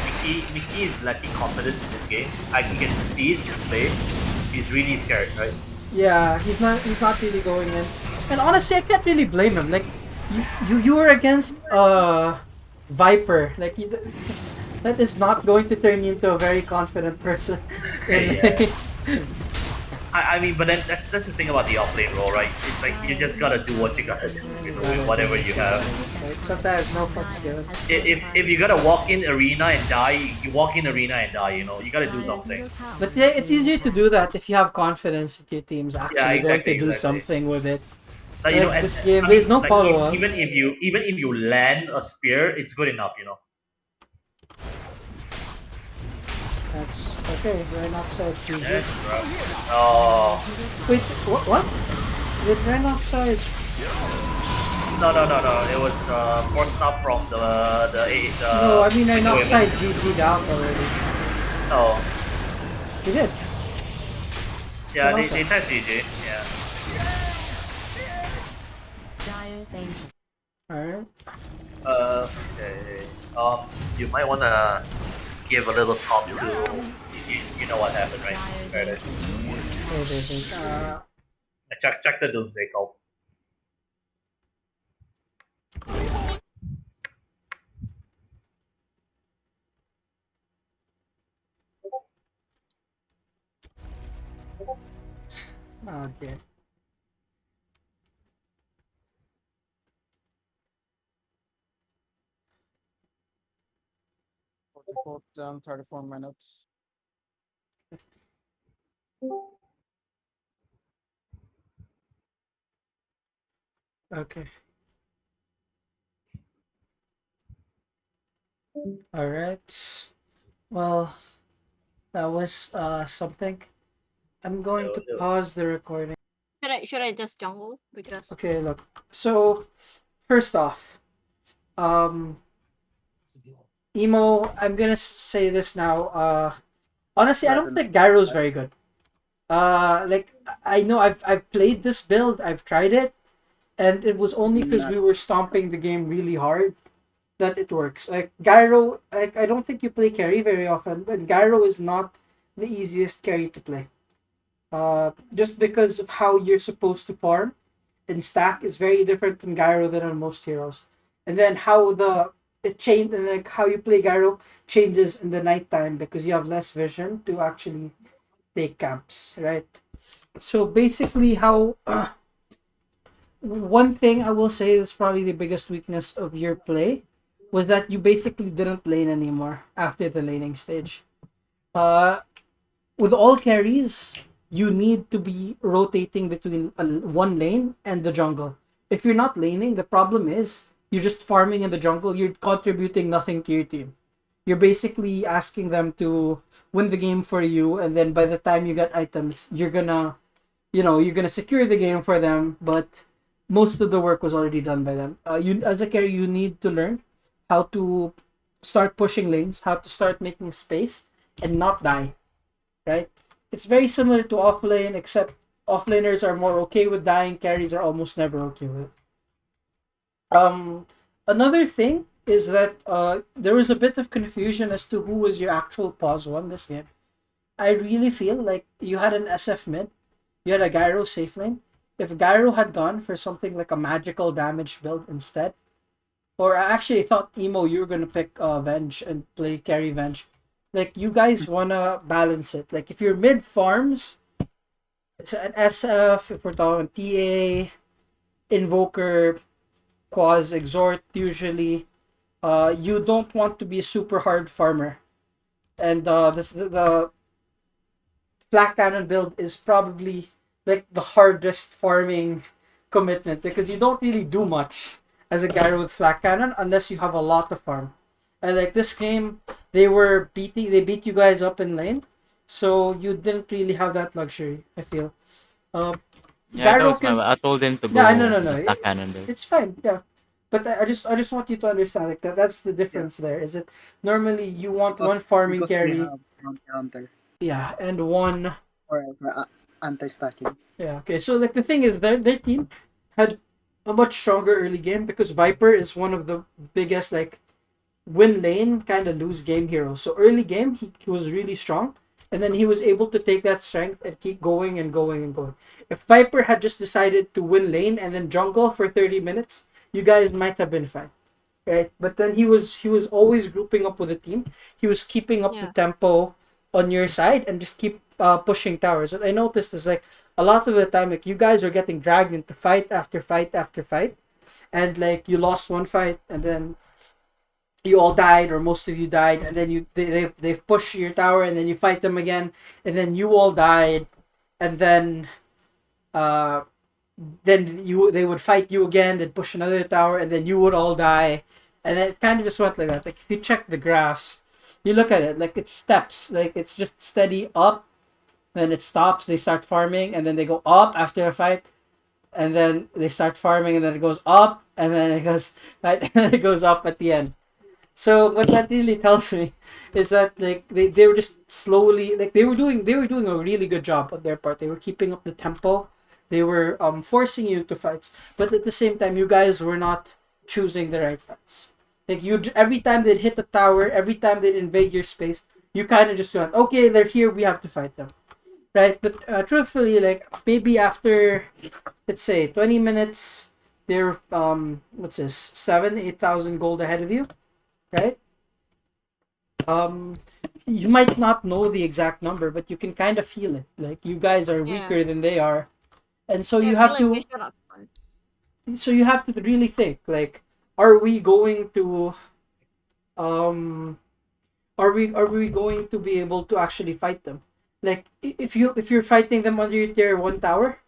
Speaker 3: Mickey is lacking confidence in this game. You can see it in his play. He's really scared, right?
Speaker 1: Yeah, he's not really going in. And honestly, I can't really blame him. Like, you were against Viper. Like, that is not going to turn you into a very confident person.
Speaker 3: Yeah. I mean, but then that's the thing about the offlane role, right? It's like you just gotta do what you gotta do, you know, with whatever you have.
Speaker 1: Like, sometimes no fucks given.
Speaker 3: If you gotta walk in arena and die, you walk in arena and die. You know, you gotta do
Speaker 2: Dyer's
Speaker 3: something.
Speaker 2: middle tower
Speaker 1: But yeah,
Speaker 2: is
Speaker 1: it's
Speaker 2: being
Speaker 1: easier to
Speaker 2: attacked.
Speaker 1: do that if you have confidence that your team's actually going to do something with it.
Speaker 3: Like, you know,
Speaker 1: Like,
Speaker 3: and,
Speaker 1: this game,
Speaker 3: I
Speaker 1: there's
Speaker 3: mean,
Speaker 1: no
Speaker 3: like,
Speaker 1: follow-up.
Speaker 3: even if you land a spear, it's good enough. You know.
Speaker 1: That's okay. Rhinox side GG.
Speaker 3: Yes, bro. Oh.
Speaker 1: Wait, what? With Rhinox side?
Speaker 3: No. It was forced up from the
Speaker 1: No, I mean
Speaker 3: the
Speaker 1: Rhinox
Speaker 3: women.
Speaker 1: side GG'd out already.
Speaker 3: Oh.
Speaker 1: He did.
Speaker 3: Yeah,
Speaker 1: Rhinox
Speaker 3: they
Speaker 1: side.
Speaker 3: typed GG. Yeah.
Speaker 2: Dyer's ancient.
Speaker 1: Alright.
Speaker 3: Okay. You might wanna give a little talk to you know what happened, right?
Speaker 2: Dyer's
Speaker 3: Paradise.
Speaker 2: ancient.
Speaker 3: Check the Doomsday call.
Speaker 1: Oh dear.
Speaker 10: Default 34 minutes.
Speaker 1: Okay. Alright. Well, that was something. I'm going to pause the recording.
Speaker 11: Should I just jungle because
Speaker 1: Okay, look. So, first off, Emo, I'm gonna say this now. Honestly, I don't think Gyro's very good. Like I know I've played this build, I've tried it, and it was only because we were stomping the game really hard that it works. Like Gyro, like I don't think you play carry very often, but Gyro is not the easiest carry to play. Just because of how you're supposed to farm and stack is very different in Gyro than on most heroes. And then how it changed and like how you play Gyro changes in the nighttime because you have less vision to actually take camps, right? So basically how one thing I will say is probably the biggest weakness of your play was that you basically didn't lane anymore after the laning stage. With all carries, you need to be rotating between one lane and the jungle. If you're not laning, the problem is you're just farming in the jungle. You're contributing nothing to your team. You're basically asking them to win the game for you, and then by the time you get items, you're gonna, you're gonna secure the game for them. But most of the work was already done by them. You as a carry, you need to learn how to start pushing lanes, how to start making space, and not die. Right? It's very similar to offlane, except offlaners are more okay with dying. Carries are almost never okay with it. Another thing is that there was a bit of confusion as to who was your actual pause one this game. I really feel like you had an SF mid, you had a Gyro safe lane. If Gyro had gone for something like a magical damage build instead, or I actually thought Emo you were gonna pick Venge and play carry Venge. Like you guys wanna balance it. Like if your mid farms, it's an SF. If we're talking TA, Invoker, Quaz, Exhort usually. You don't want to be a super hard farmer, and the Flak Cannon build is probably like the hardest farming commitment because you don't really do much as a guy with Flak Cannon unless you have a lot of farm. And like this game, they beat you guys up in lane, so you didn't really have that luxury. I feel. Uh,
Speaker 12: Yeah, that
Speaker 1: Gyro
Speaker 12: was my.
Speaker 1: can.
Speaker 12: I told him to go
Speaker 1: Yeah, no,
Speaker 12: the
Speaker 1: no.
Speaker 12: Black Cannon build.
Speaker 1: It's fine. Yeah, but I just want you to understand like that's the difference there. Is it normally you want one farming
Speaker 13: Because we
Speaker 1: carry,
Speaker 13: have counter
Speaker 1: yeah, and one.
Speaker 13: for anti-stacking.
Speaker 1: Yeah. Okay. So like the thing is, their team had a much stronger early game because Viper is one of the biggest like win lane kind of lose game heroes. So early game he was really strong, and then he was able to take that strength and keep going and going and going. If Viper had just decided to win lane and then jungle for 30 minutes, you guys might have been fine, right? But then he was always grouping up with the team. He was keeping up the tempo on your side and just keep pushing towers. What I noticed is like a lot of the time, like you guys are getting dragged into fight after fight after fight, and like you lost one fight and then you all died or most of you died, and then they've pushed your tower and then you fight them again, and then you all died, and uh then they would fight you again, then push another tower, and then you would all die, and it kind of just went like that. Like if you check the graphs, you look at it like it's steps, like it's just steady up, then it stops, they start farming, and then they go up after a fight, and then they start farming, and then it goes up, and then it goes right, and then it goes up at the end. So what that really tells me is that like they were just slowly like they were doing a really good job on their part. They were keeping up the tempo. They were forcing you to fights, but at the same time, you guys were not choosing the right fights. Like every time they'd hit the tower, every time they'd invade your space, you kind of just went, okay, they're here, we have to fight them, right? But truthfully, like maybe after, let's say 20 minutes, they're what's this, 7,000-8,000 gold ahead of you, right? You might not know the exact number, but you can kind of feel it. Like you guys are weaker than they are, and so you have to. So you have to really think like, are we going to, are we going to be able to actually fight them? Like if you're fighting them under your tier 1 tower,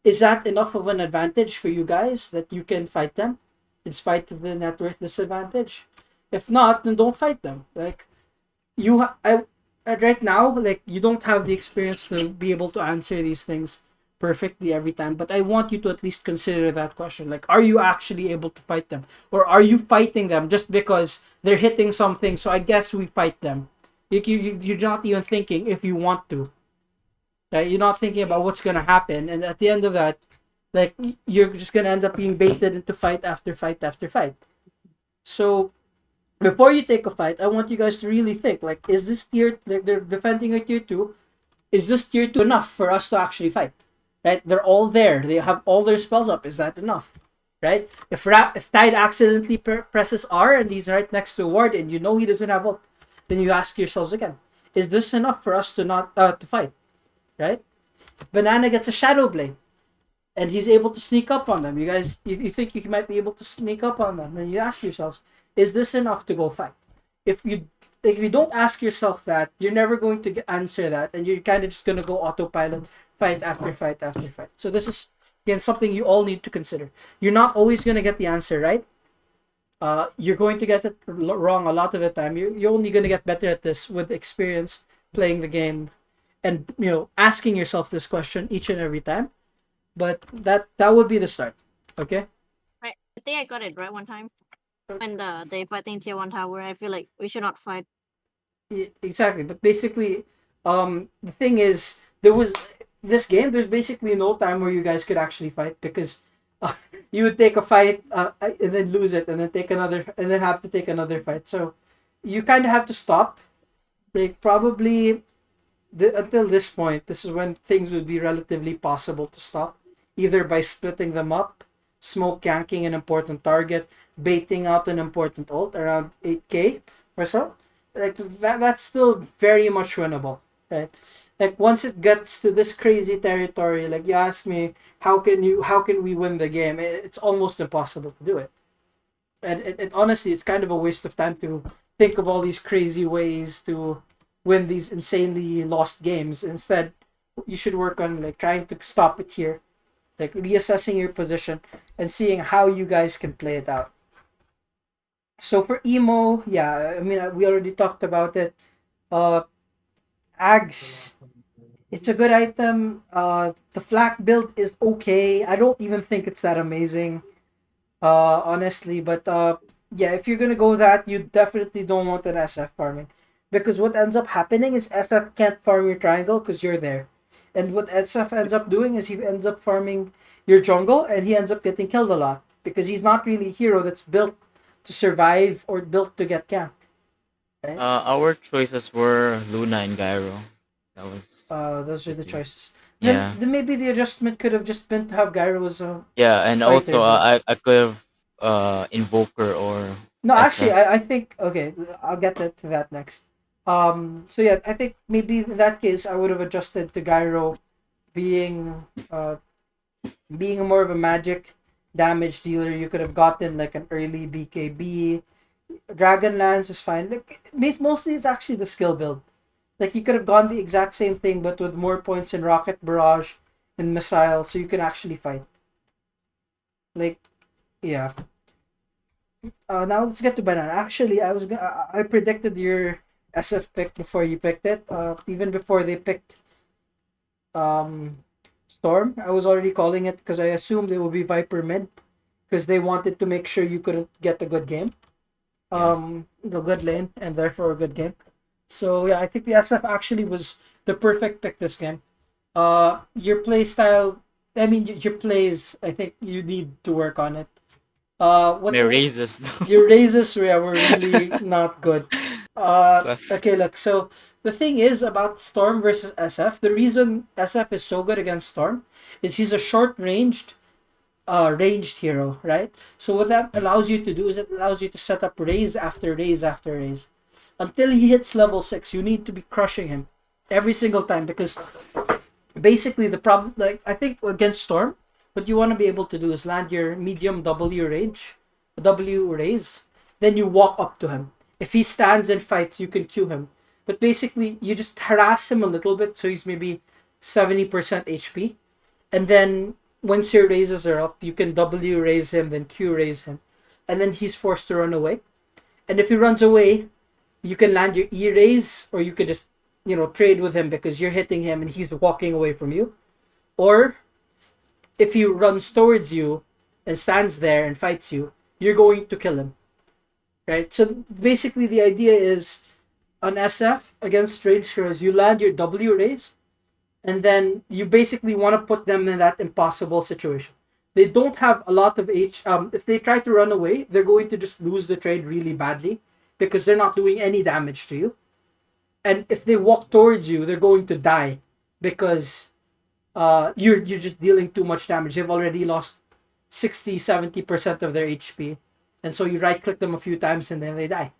Speaker 1: is that enough of an advantage for you guys that you can fight them, in spite of the net worth disadvantage? If not, then don't fight them. Like right now, like you don't have the experience to be able to answer these things perfectly every time, but I want you to at least consider that question. Like, are you actually able to fight them, or are you fighting them just because they're hitting something, so I guess we fight them? You're not even thinking if you want to, right? You're not thinking about what's gonna happen, and at the end of that, like you're just gonna end up being baited into fight after fight after fight. So before you take a fight, I want you guys to really think, like, is this tier, like they're defending a tier 2, is this tier 2 enough for us to actually fight? Right? They're all there. They have all their spells up. Is that enough? Right? If Tide accidentally presses R and he's right next to a ward and you know he doesn't have ult, then you ask yourselves again, is this enough for us to not to fight? Right? If Banana gets a Shadow Blade and he's able to sneak up on them, you guys, you think you might be able to sneak up on them, then you ask yourselves, is this enough to go fight? If you don't ask yourself that, you're never going to answer that, and you're kind of just gonna go autopilot, fight after fight after fight. So this is again something you all need to consider. You're not always gonna get the answer right. You're going to get it wrong a lot of the time. You're only going to get better at this with experience playing the game, and asking yourself this question each and every time. But that would be the start. Okay.
Speaker 11: Right. I think I got it right one time. When they fighting tier 1 tower, I feel like we should not fight.
Speaker 1: Exactly, but basically, the thing is, there was this game. There's basically no time where you guys could actually fight because you would take a fight and then lose it, and then take another, and then have to take another fight. So you kind of have to stop. Like probably until this point, this is when things would be relatively possible to stop, either by splitting them up, smoke ganking an important target, baiting out an important ult around 8k or so. Like that's still very much winnable, right? Like once it gets to this crazy territory, like you ask me, how can we win the game? It's almost impossible to do it. And it honestly, it's kind of a waste of time to think of all these crazy ways to win these insanely lost games. Instead, you should work on like trying to stop it here, like reassessing your position and seeing how you guys can play it out. So for emo, yeah, I mean we already talked about it. Uh, Ags, it's a good item. The flak build is okay. I don't even think it's that amazing, honestly. But yeah, if you're gonna go that, you definitely don't want an SF farming, because what ends up happening is SF can't farm your triangle because you're there, and what SF ends up doing is he ends up farming your jungle, and he ends up getting killed a lot because he's not really a hero that's built to survive or built to get camped. Right?
Speaker 12: Our choices were Luna and Gyro. That was.
Speaker 1: Those are the choices.
Speaker 12: Yeah.
Speaker 1: Then maybe the adjustment could have just been to have Gyro as a
Speaker 12: Yeah, and
Speaker 1: fighter,
Speaker 12: also
Speaker 1: but-
Speaker 12: I could have Invoker or.
Speaker 1: No, actually,
Speaker 12: SF.
Speaker 1: I think okay. I'll get to that next. So yeah, I think maybe in that case I would have adjusted to Gyro being being more of a magic damage dealer. You could have gotten like an early BKB. Dragonlance is fine. Like mostly it's actually the skill build. Like you could have gone the exact same thing but with more points in rocket barrage and missile, so you can actually fight. Like, yeah. Now let's get to banana. Actually, I predicted your SF pick before you picked it. Even before they picked Storm, I was already calling it because I assumed it would be Viper mid because they wanted to make sure you couldn't get a good game. The good lane and therefore a good game. So yeah, I think the SF actually was the perfect pick this game. Your play style, I mean your plays, I think you need to work on it. What
Speaker 12: Their raises.
Speaker 1: your raises were really not good. Okay, look. So the thing is about Storm versus SF. The reason SF is so good against Storm is he's a short-ranged, ranged hero, right? So what that allows you to do is it allows you to set up raise after raise after raise, until he hits level 6. You need to be crushing him every single time because basically the problem, like I think against Storm, what you want to be able to do is land your medium W raise, then you walk up to him. If he stands and fights, you can Q him. But basically, you just harass him a little bit so he's maybe 70% HP. And then once your raises are up, you can W raise him, then Q raise him. And then he's forced to run away. And if he runs away, you can land your E raise, or you could just, trade with him because you're hitting him and he's walking away from you. Or if he runs towards you and stands there and fights you, you're going to kill him. Right? So basically the idea is on SF against strange heroes, you land your W raise, and then you basically want to put them in that impossible situation. They don't have a lot of if they try to run away, they're going to just lose the trade really badly because they're not doing any damage to you. And if they walk towards you, they're going to die because you're just dealing too much damage. They've already lost 60-70% of their HP. And so you right click them a few times and then they die.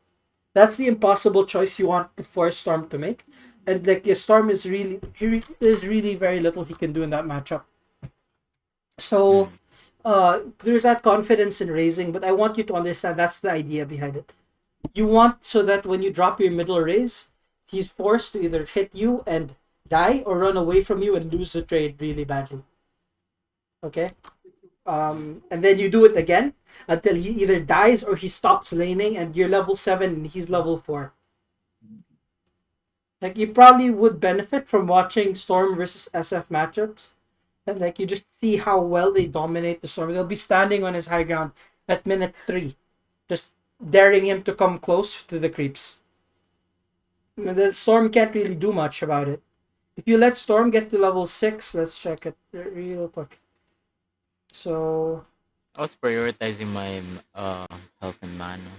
Speaker 1: That's the impossible choice you want to force Storm to make. And like your Storm is there's really very little he can do in that matchup. So there's that confidence in raising, but I want you to understand that's the idea behind it. You want so that when you drop your middle raise, he's forced to either hit you and die or run away from you and lose the trade really badly. Okay? And then you do it again until he either dies or he stops laning, and you're level 7 and he's level 4. Like, you probably would benefit from watching Storm versus SF matchups. And like, you just see how well they dominate the Storm. They'll be standing on his high ground at minute 3, just daring him to come close to the creeps. And the Storm can't really do much about it. If you let Storm get to level 6, let's check it real quick. So
Speaker 12: I was prioritizing my health and mana.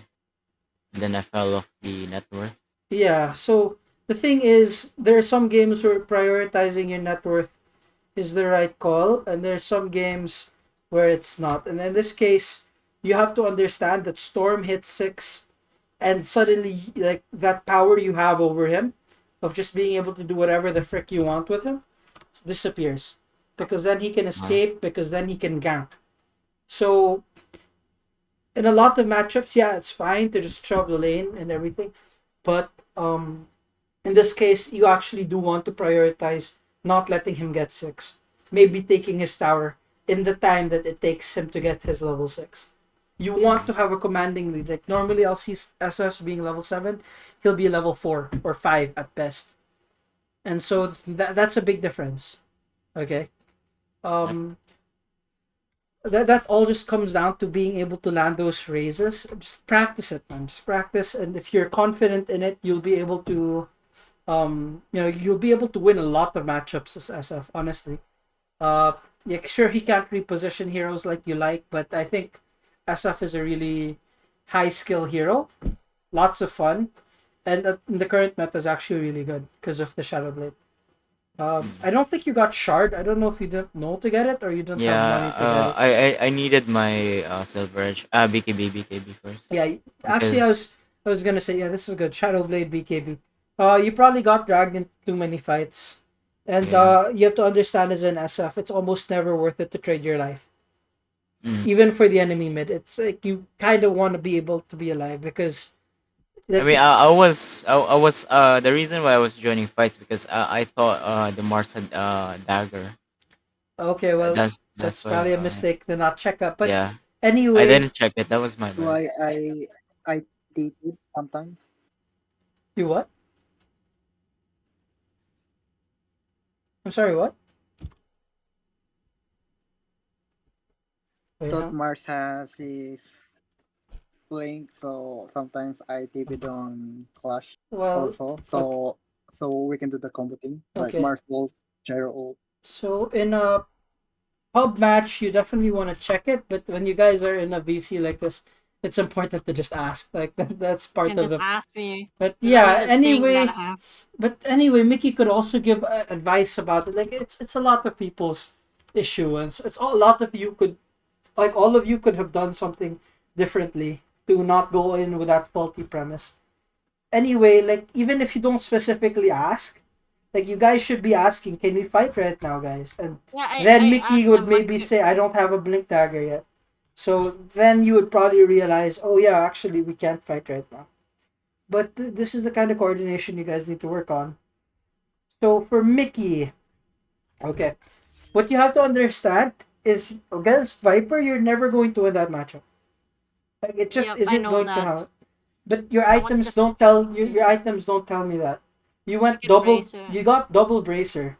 Speaker 12: And then I fell off the net worth.
Speaker 1: yeah, so the thing is, there are some games where prioritizing your net worth is the right call, and there's some games where it's not. And in this case, you have to understand that Storm hits 6, and suddenly, like, that power you have over him of just being able to do whatever the frick you want with him disappears, because then he can escape, because then he can gank. So in a lot of matchups, yeah, it's fine to just shove the lane and everything, but in this case, you actually do want to prioritize not letting him get 6. Maybe taking his tower in the time that it takes him to get his level 6. You want to have a commanding lead. Like, normally I'll see SS being level 7, he'll be level 4 or 5 at best. And so that's a big difference. Okay? That all just comes down to being able to land those raises. Just practice it, man. Just practice, and if you're confident in it, you'll be able to you'll be able to win a lot of matchups as SF, honestly. Yeah, sure, he can't reposition heroes like you like, but I think SF is a really high skill hero. Lots of fun. And the current meta is actually really good because of the Shadow Blade. I don't think you got Shard. I don't know if you didn't know to get it or you didn't have money to get it.
Speaker 12: I needed my Silver Edge. BKB first.
Speaker 1: Yeah, actually, I was gonna say, yeah, this is good. Shadow Blade BKB. You probably got dragged in too many fights, and you have to understand, as an SF, it's almost never worth it to trade your life. Even for the enemy mid, it's like you kind of want to be able to be alive, because
Speaker 12: I mean, I was the reason why I was joining fights because I thought the Mars had dagger.
Speaker 1: Okay, well,
Speaker 12: That's why,
Speaker 1: probably a mistake to not check that. But
Speaker 12: yeah,
Speaker 1: anyway,
Speaker 12: I didn't check it. That was my
Speaker 13: That's
Speaker 12: bad.
Speaker 13: why I dated sometimes.
Speaker 1: You what? I'm sorry, what? Wait,
Speaker 13: Thought Mars has his blink, so sometimes I tap it on Clash
Speaker 1: Well,
Speaker 13: also. So we can do the combo thing. Like
Speaker 1: Okay.
Speaker 13: Mars ult, Gyro ult.
Speaker 1: So in a pub match, you definitely want to check it, but when you guys are in a VC like this, it's important to just ask. Like, that's part
Speaker 11: And
Speaker 1: of
Speaker 11: just
Speaker 1: the.
Speaker 11: ask me.
Speaker 1: But
Speaker 11: That's
Speaker 1: yeah,
Speaker 11: another thing that
Speaker 1: anyway.
Speaker 11: I have.
Speaker 1: But anyway, Mickey could also give advice about it. Like, it's a lot of people's issue, and it's a lot of you could, like, all of you could have done something differently to not go in with that faulty premise. Anyway, like, even if you don't specifically ask, like, you guys should be asking, can we fight right now, guys? And
Speaker 11: Yeah,
Speaker 1: then
Speaker 11: I
Speaker 1: Mickey
Speaker 11: asked
Speaker 1: would
Speaker 11: them,
Speaker 1: maybe say, I don't have a blink dagger yet. So then you would probably realize, oh yeah, actually we can't fight right now. But this is the kind of coordination you guys need to work on. So for Mickey, okay, what you have to understand is, against Viper, you're never going to win that matchup. Like, it just
Speaker 11: Yep, I
Speaker 1: isn't
Speaker 11: know
Speaker 1: going to
Speaker 11: that.
Speaker 1: happen. But your
Speaker 11: I wanted
Speaker 1: items
Speaker 11: to
Speaker 1: don't tell your items don't tell me that. You went
Speaker 11: get
Speaker 1: double.
Speaker 11: Bracer.
Speaker 1: You got double bracer,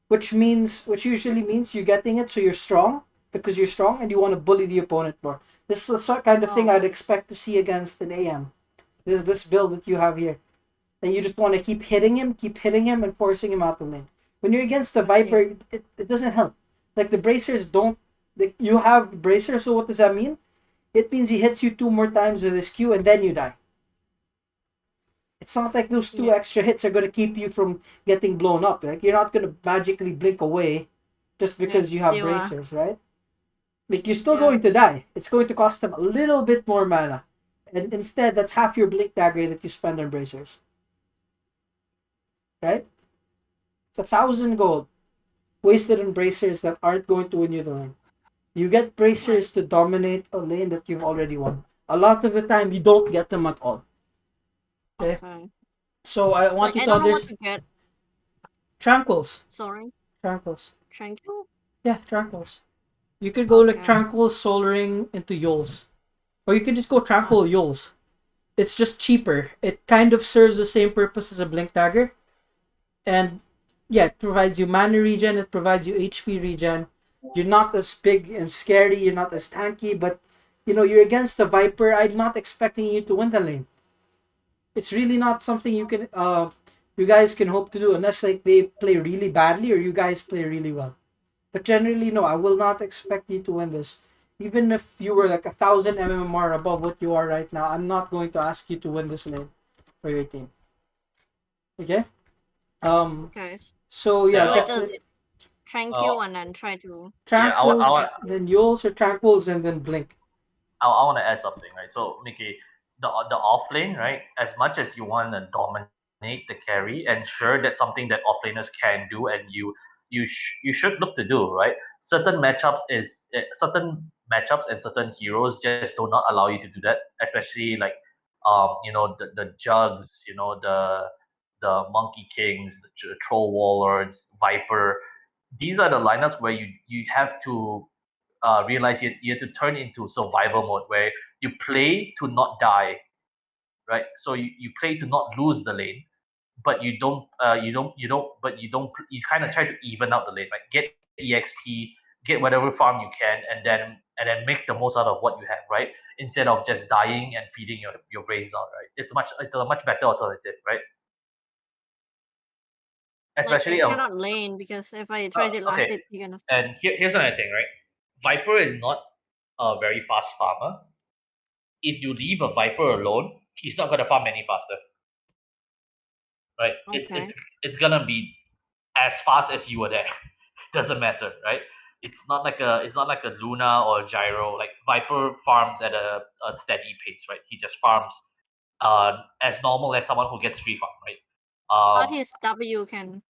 Speaker 1: which usually means you're getting it, so you're strong, because you're strong and you want to bully the opponent more. This is the sort kind of thing I'd expect to see against an AM. This build that you have here, and you just want to keep hitting him, and forcing him out the lane. When you're against the Viper, it doesn't help. Like, the bracers don't. Like, you have bracers, so what does that mean? It means he hits you 2 more times with his Q and then you die. It's not like those 2 extra hits are going to keep you from getting blown up. Like, you're not going to magically blink away just because you have bracers, right? Like, you're still going to die. It's going to cost him a little bit more mana. And instead, that's half your blink dagger that you spend on bracers. Right? It's 1,000 gold wasted on bracers that aren't going to win you the lane. You get bracers to dominate a lane that you've already won. A lot of the time, you don't get them at all. Okay? So I want you to understand.
Speaker 11: Get
Speaker 1: Tranquils.
Speaker 11: sorry.
Speaker 1: Tranquils.
Speaker 11: Tranquil?
Speaker 1: Yeah, tranquils. You could go like
Speaker 11: Okay.
Speaker 1: Tranquil, Soul Ring into Yules. Or you can just go Tranquil Yules. It's just cheaper. It kind of serves the same purpose as a Blink Dagger. And yeah, it provides you mana regen, it provides you HP regen. You're not as big and scary, you're not as tanky, but you're against the Viper. I'm not expecting you to win the lane. It's really not something you guys can hope to do unless like they play really badly or you guys play really well. But generally, no, I will not expect you to win this. Even if you were like 1,000 MMR above what you are right now, I'm not going to ask you to win this lane for your team. Okay?
Speaker 11: Okay.
Speaker 1: So
Speaker 11: So
Speaker 1: yeah,
Speaker 11: do we
Speaker 1: definitely
Speaker 11: just tranquil and then try to
Speaker 1: Tranquils,
Speaker 3: want
Speaker 1: then Yules or Tranquils, and then Blink.
Speaker 3: I want to add something, right? So, Mickey, the off lane, right? As much as you want to dominate the carry, and sure, that's something that offlaners can do, and you should look to do, right? Certain matchups and certain heroes just do not allow you to do that, especially like the jugs, the monkey kings, the troll warlords, viper. These are the lineups where you have to realize you have to turn into survival mode where you play to not die, right? So you play to not lose the lane, but you kind of try to even out the lane, like get EXP, get whatever farm you can, and then make the most out of what you have, right? Instead of just dying and feeding your brains out, right? It's a much better alternative, right?
Speaker 11: like I
Speaker 3: Especially
Speaker 11: cannot lane because if I try to last
Speaker 3: okay.
Speaker 11: it, you're gonna stop.
Speaker 3: And here's another thing, right? Viper is not a very fast farmer. If you leave a Viper alone, he's not gonna farm any faster, right? It's
Speaker 11: Okay.
Speaker 3: it's it's gonna be as fast as you were there. Doesn't matter, right? It's not like a Luna or a Gyro. Like Viper farms at a steady pace, right? He just farms as normal as someone who gets free farm, right?
Speaker 11: But his W can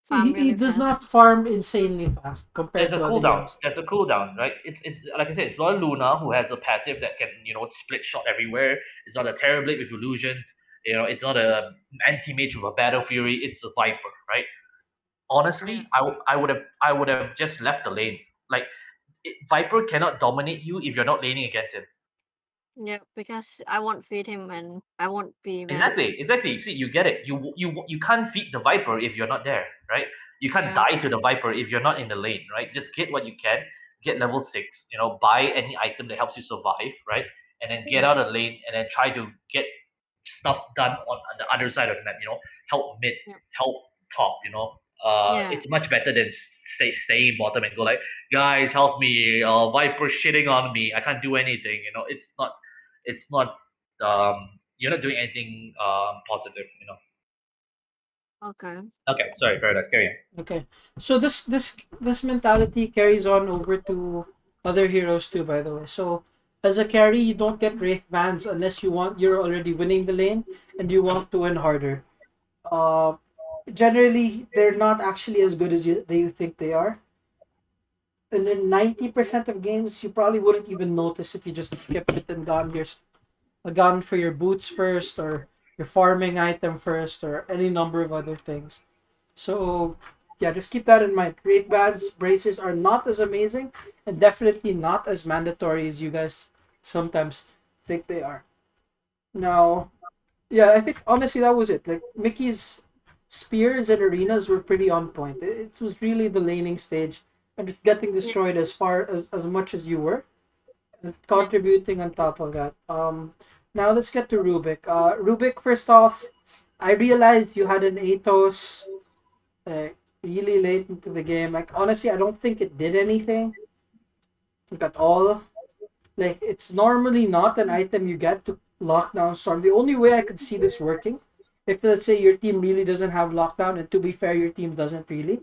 Speaker 1: He,
Speaker 11: farm
Speaker 1: he
Speaker 11: really
Speaker 1: does
Speaker 11: fast.
Speaker 1: not farm insanely fast
Speaker 3: There's
Speaker 1: compared
Speaker 3: a
Speaker 1: to other
Speaker 3: cooldown.
Speaker 1: heroes.
Speaker 3: There's a cooldown, right? It's like I said, it's not Luna who has a passive that can split shot everywhere. It's not a Terrorblade with illusions. It's not a anti-mage with a battle fury. It's a Viper, right?
Speaker 11: Yeah.
Speaker 3: Honestly, I would have just left the lane. Like Viper cannot dominate you if you're not laning against him.
Speaker 11: Yeah, because I won't feed him and I won't be mad.
Speaker 3: Exactly. See, you get it. You can't feed the Viper if you're not there, right? You can't
Speaker 11: Yeah.
Speaker 3: die to the Viper if you're not in the lane, right? Just get what you can, get level 6, buy any item that helps you survive, right? And then get out of the lane and then try to get stuff done on the other side of the map, help mid,
Speaker 11: Yeah.
Speaker 3: help top,
Speaker 11: Yeah.
Speaker 3: it's much better than staying bottom and go like, guys, help me, Viper shitting on me, I can't do anything, it's not you're not doing anything positive.
Speaker 11: Okay.
Speaker 3: Okay, sorry, Paradise, carry on.
Speaker 1: Okay, so this mentality carries on over to other heroes too. By the way, so as a carry, you don't get wraith bans unless you're already winning the lane and you want to win harder. Uh, Generally, they're not actually as good as you think they are. And in 90% of games, you probably wouldn't even notice if you just skipped it and gone for your boots first or your farming item first or any number of other things. So yeah, just keep that in mind. Wraith bands, bracers are not as amazing and definitely not as mandatory as you guys sometimes think they are. Now, yeah, I think honestly that was it. Like Mickey's spears and arenas were pretty on point. It was really the laning stage and just getting
Speaker 11: Yeah.
Speaker 1: destroyed as much as you were and
Speaker 11: Yeah.
Speaker 1: contributing on top of that. Now let's get to Rubik. Rubik, first off, I realized you had an Athos really late into the game. Like honestly, I don't think it did anything like, at all. Like it's normally not an item you get to lockdown storm. The only way I could see this working, if let's say your team really doesn't have lockdown, and to be fair, your team doesn't really.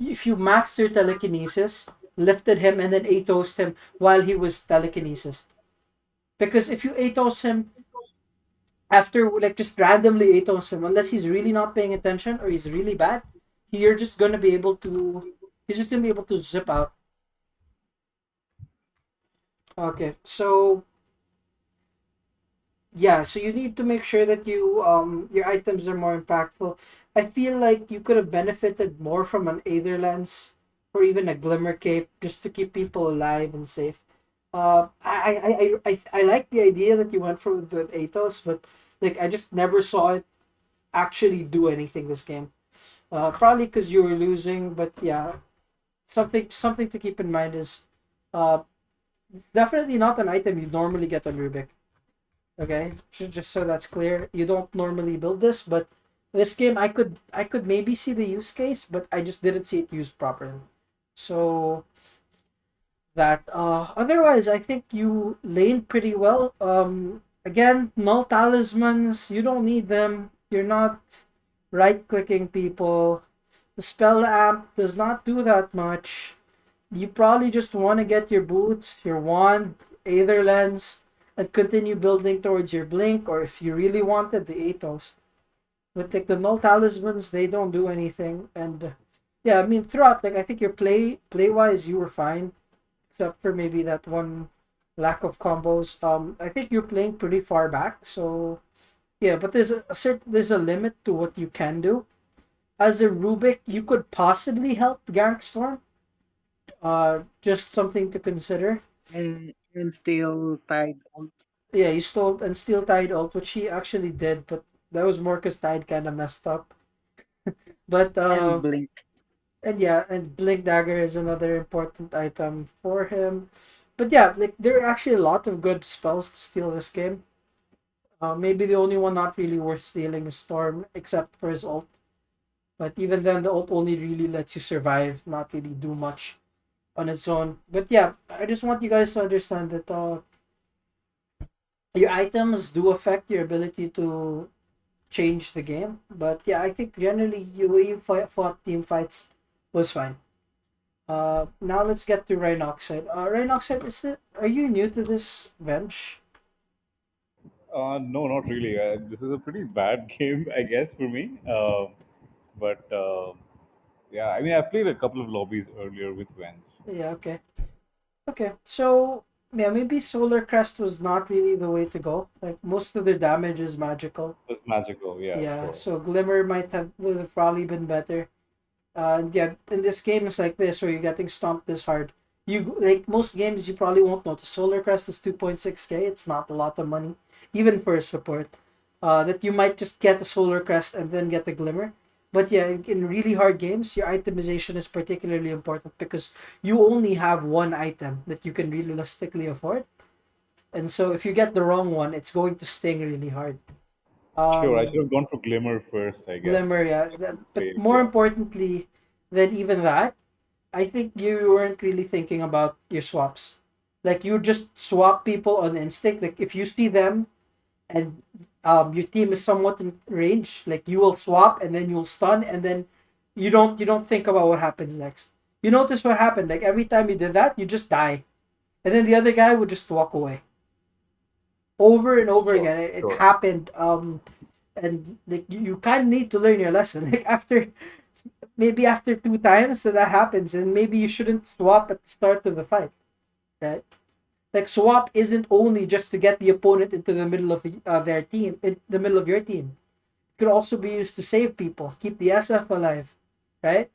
Speaker 1: If you maxed your telekinesis, lifted him, and then Athosed him while he was telekinesis. Because if you Athos him after like just randomly Athos him, unless he's really not paying attention or he's really bad, you're just gonna be able to he's just gonna be able to zip out. Okay, so yeah, so you need to make sure that your items are more impactful. I feel like you could have benefited more from an Aether lens or even a glimmer cape just to keep people alive and safe. I like the idea that you went for with Athos, but like I just never saw it actually do anything this game. Probably because you were losing, but yeah, something to keep in mind is, uh, it's definitely not an item you normally get on Rubik. Okay, just so that's clear, you don't normally build this, but this game I could maybe see the use case, but I just didn't see it used properly. So that otherwise I think you lane pretty well. Again, null talismans, you don't need them. You're not right clicking people. The spell amp does not do that much. You probably just want to get your boots, your wand, Aether Lens, and continue building towards your blink, or if you really wanted the Athos. But like the null talismans, they don't do anything. And yeah, I mean throughout, like I think your play wise you were fine, except for maybe that one lack of combos. I think you're playing pretty far back, so yeah. But there's a limit to what you can do. As a Rubik, you could possibly help Gangstorm. Just something to consider.
Speaker 13: And still Tide ult
Speaker 1: Yeah, you stole and steal Tide ult, which he actually did, but that was more because Tide kind of messed up. But
Speaker 13: and Blink.
Speaker 1: and yeah, and Blink Dagger is another important item for him. But yeah, like there are actually a lot of good spells to steal this game. Maybe the only one not really worth stealing is Storm, except for his ult. But even then, the ult only really lets you survive, not really do much on its own. But yeah, I just want you guys to understand that your items do affect your ability to change the game. But yeah, I think generally the way you fought team fights was fine. Now let's get to Rhinoxide. Rhinoxide, are you new to this bench?
Speaker 14: No, not really. This is a pretty bad game, I guess, for me. But yeah, I mean, I played a couple of lobbies earlier with Venge.
Speaker 1: Yeah, okay. Okay, so yeah, maybe Solar Crest was not really the way to go. Like most of their damage is magical.
Speaker 14: It's magical, yeah,
Speaker 1: Yeah,
Speaker 14: sure.
Speaker 1: so Glimmer would have probably been better. Yeah, in this game it's like this where you're getting stomped this hard. You like most games you probably won't notice. Solar Crest is 2.6k. It's not a lot of money, even for a support. That you might just get a Solar Crest and then get a Glimmer. But yeah, in really hard games, your itemization is particularly important because you only have one item that you can realistically afford. And so if you get the wrong one, it's going to sting really hard.
Speaker 14: Sure, I should
Speaker 1: Um,
Speaker 14: have gone for Glimmer first, I guess.
Speaker 1: Glimmer, yeah. But
Speaker 14: Save,
Speaker 1: more
Speaker 14: yeah.
Speaker 1: importantly than even that, I think you weren't really thinking about your swaps. Like you just swap people on instinct. Like if you see them and your team is somewhat in range, like you will swap and then you'll stun and then you don't think about what happens next. You notice what happened. Like every time you did that, you just die. And then the other guy would just walk away. Over and over
Speaker 14: Sure,
Speaker 1: again. It
Speaker 14: sure.
Speaker 1: happened. And like you kind of need to learn your lesson. Like after two times that happens, and maybe you shouldn't swap at the start of the fight, right? Like swap isn't only just to get the opponent into the middle of their team, in the middle of your team. It could also be used to save people, keep the SF alive, right?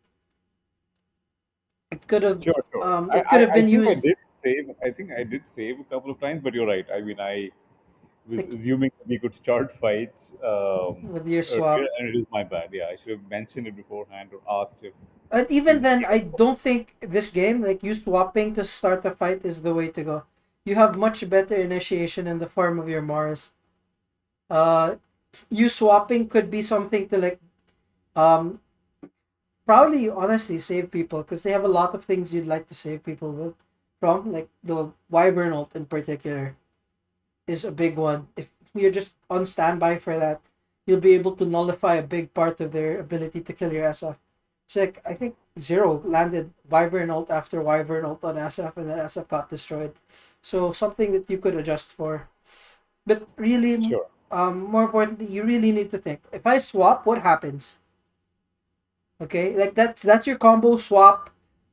Speaker 1: It could have,
Speaker 14: Sure, sure.
Speaker 1: it could have
Speaker 14: I
Speaker 1: been
Speaker 14: think I
Speaker 1: used
Speaker 14: did save. I think I did save a couple of times, but you're right. I mean, I was
Speaker 1: like
Speaker 14: assuming that we could start fights
Speaker 1: with your
Speaker 14: earlier,
Speaker 1: swap.
Speaker 14: and it is my bad. Yeah, I should have mentioned it beforehand or asked if
Speaker 1: And even
Speaker 14: we
Speaker 1: then,
Speaker 14: came
Speaker 1: I
Speaker 14: across.
Speaker 1: don't think this game, like you swapping to start a fight, is the way to go. You have much better initiation in the form of your Mars. Uh, you swapping could be something to like um probably honestly save people because they have a lot of things you'd like to save people with from like the Wyvern ult in particular is a big one. If you're just on standby for that, you'll be able to nullify a big part of their ability to kill your SF. It's like I think Zero landed Wyvern ult after Wyvern ult on SF and then SF got destroyed. So something that you could adjust for. But really,
Speaker 14: Sure.
Speaker 1: more importantly, you really need to think. If I swap, what happens? Okay, like that's your combo swap,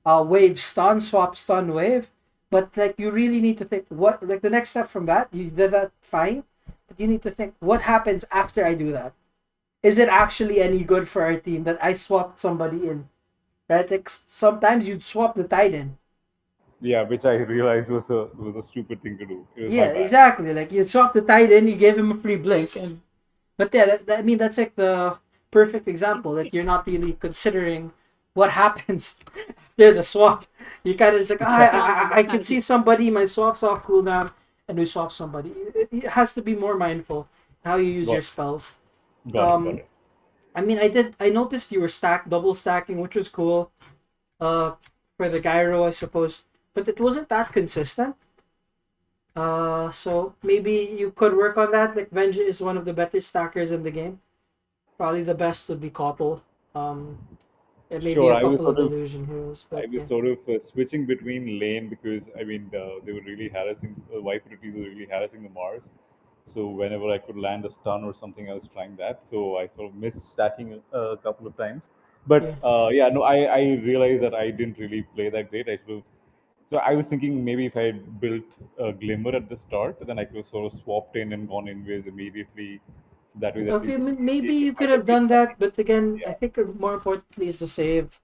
Speaker 1: wave stun swap stun wave. But like you really need to think what like the next step from that. You did that fine, but you need to think what happens after I do that. Is it actually any good for our team that I swapped somebody in? right? Like sometimes you'd swap the Titan.
Speaker 14: Yeah, which I realized was a stupid thing to do. It was my
Speaker 1: Yeah,
Speaker 14: bad.
Speaker 1: exactly. Like you swap the Titan, you give him a free blink, and but yeah, I mean that's like the perfect example that you're not really considering what happens after the swap. You kind of just like I can see somebody, my swap's off cooldown, and we swap somebody. It has to be more mindful how you use
Speaker 14: Got
Speaker 1: your spells.
Speaker 14: got it. Got it.
Speaker 1: I mean, I noticed you were double stacking, which was cool. Uh, for the gyro, I suppose, but it wasn't that consistent. So maybe you could work on that. Like Venge is one of the better stackers in the game. Probably the best would be Koppel. Um, and maybe
Speaker 14: Sure,
Speaker 1: a couple of illusion heroes,
Speaker 14: I
Speaker 1: but
Speaker 14: was
Speaker 1: yeah.
Speaker 14: sort of switching between lane because I mean they were really harassing. Wipe routines were really harassing the Mars. So whenever I could land a stun or something, I was trying that. So I sort of missed stacking a couple of times.
Speaker 1: Yeah.
Speaker 14: But yeah, no, I realized that I didn't really play that great. I should have. So I was thinking maybe if I had built a Glimmer at the start, then I could have sort of swapped in and gone invis immediately. So that way, at
Speaker 1: Okay,
Speaker 14: least
Speaker 1: maybe
Speaker 14: it
Speaker 1: you could
Speaker 14: might
Speaker 1: have
Speaker 14: have been
Speaker 1: done
Speaker 14: fun.
Speaker 1: that, but again, I
Speaker 14: Yeah,
Speaker 1: think more importantly is the save.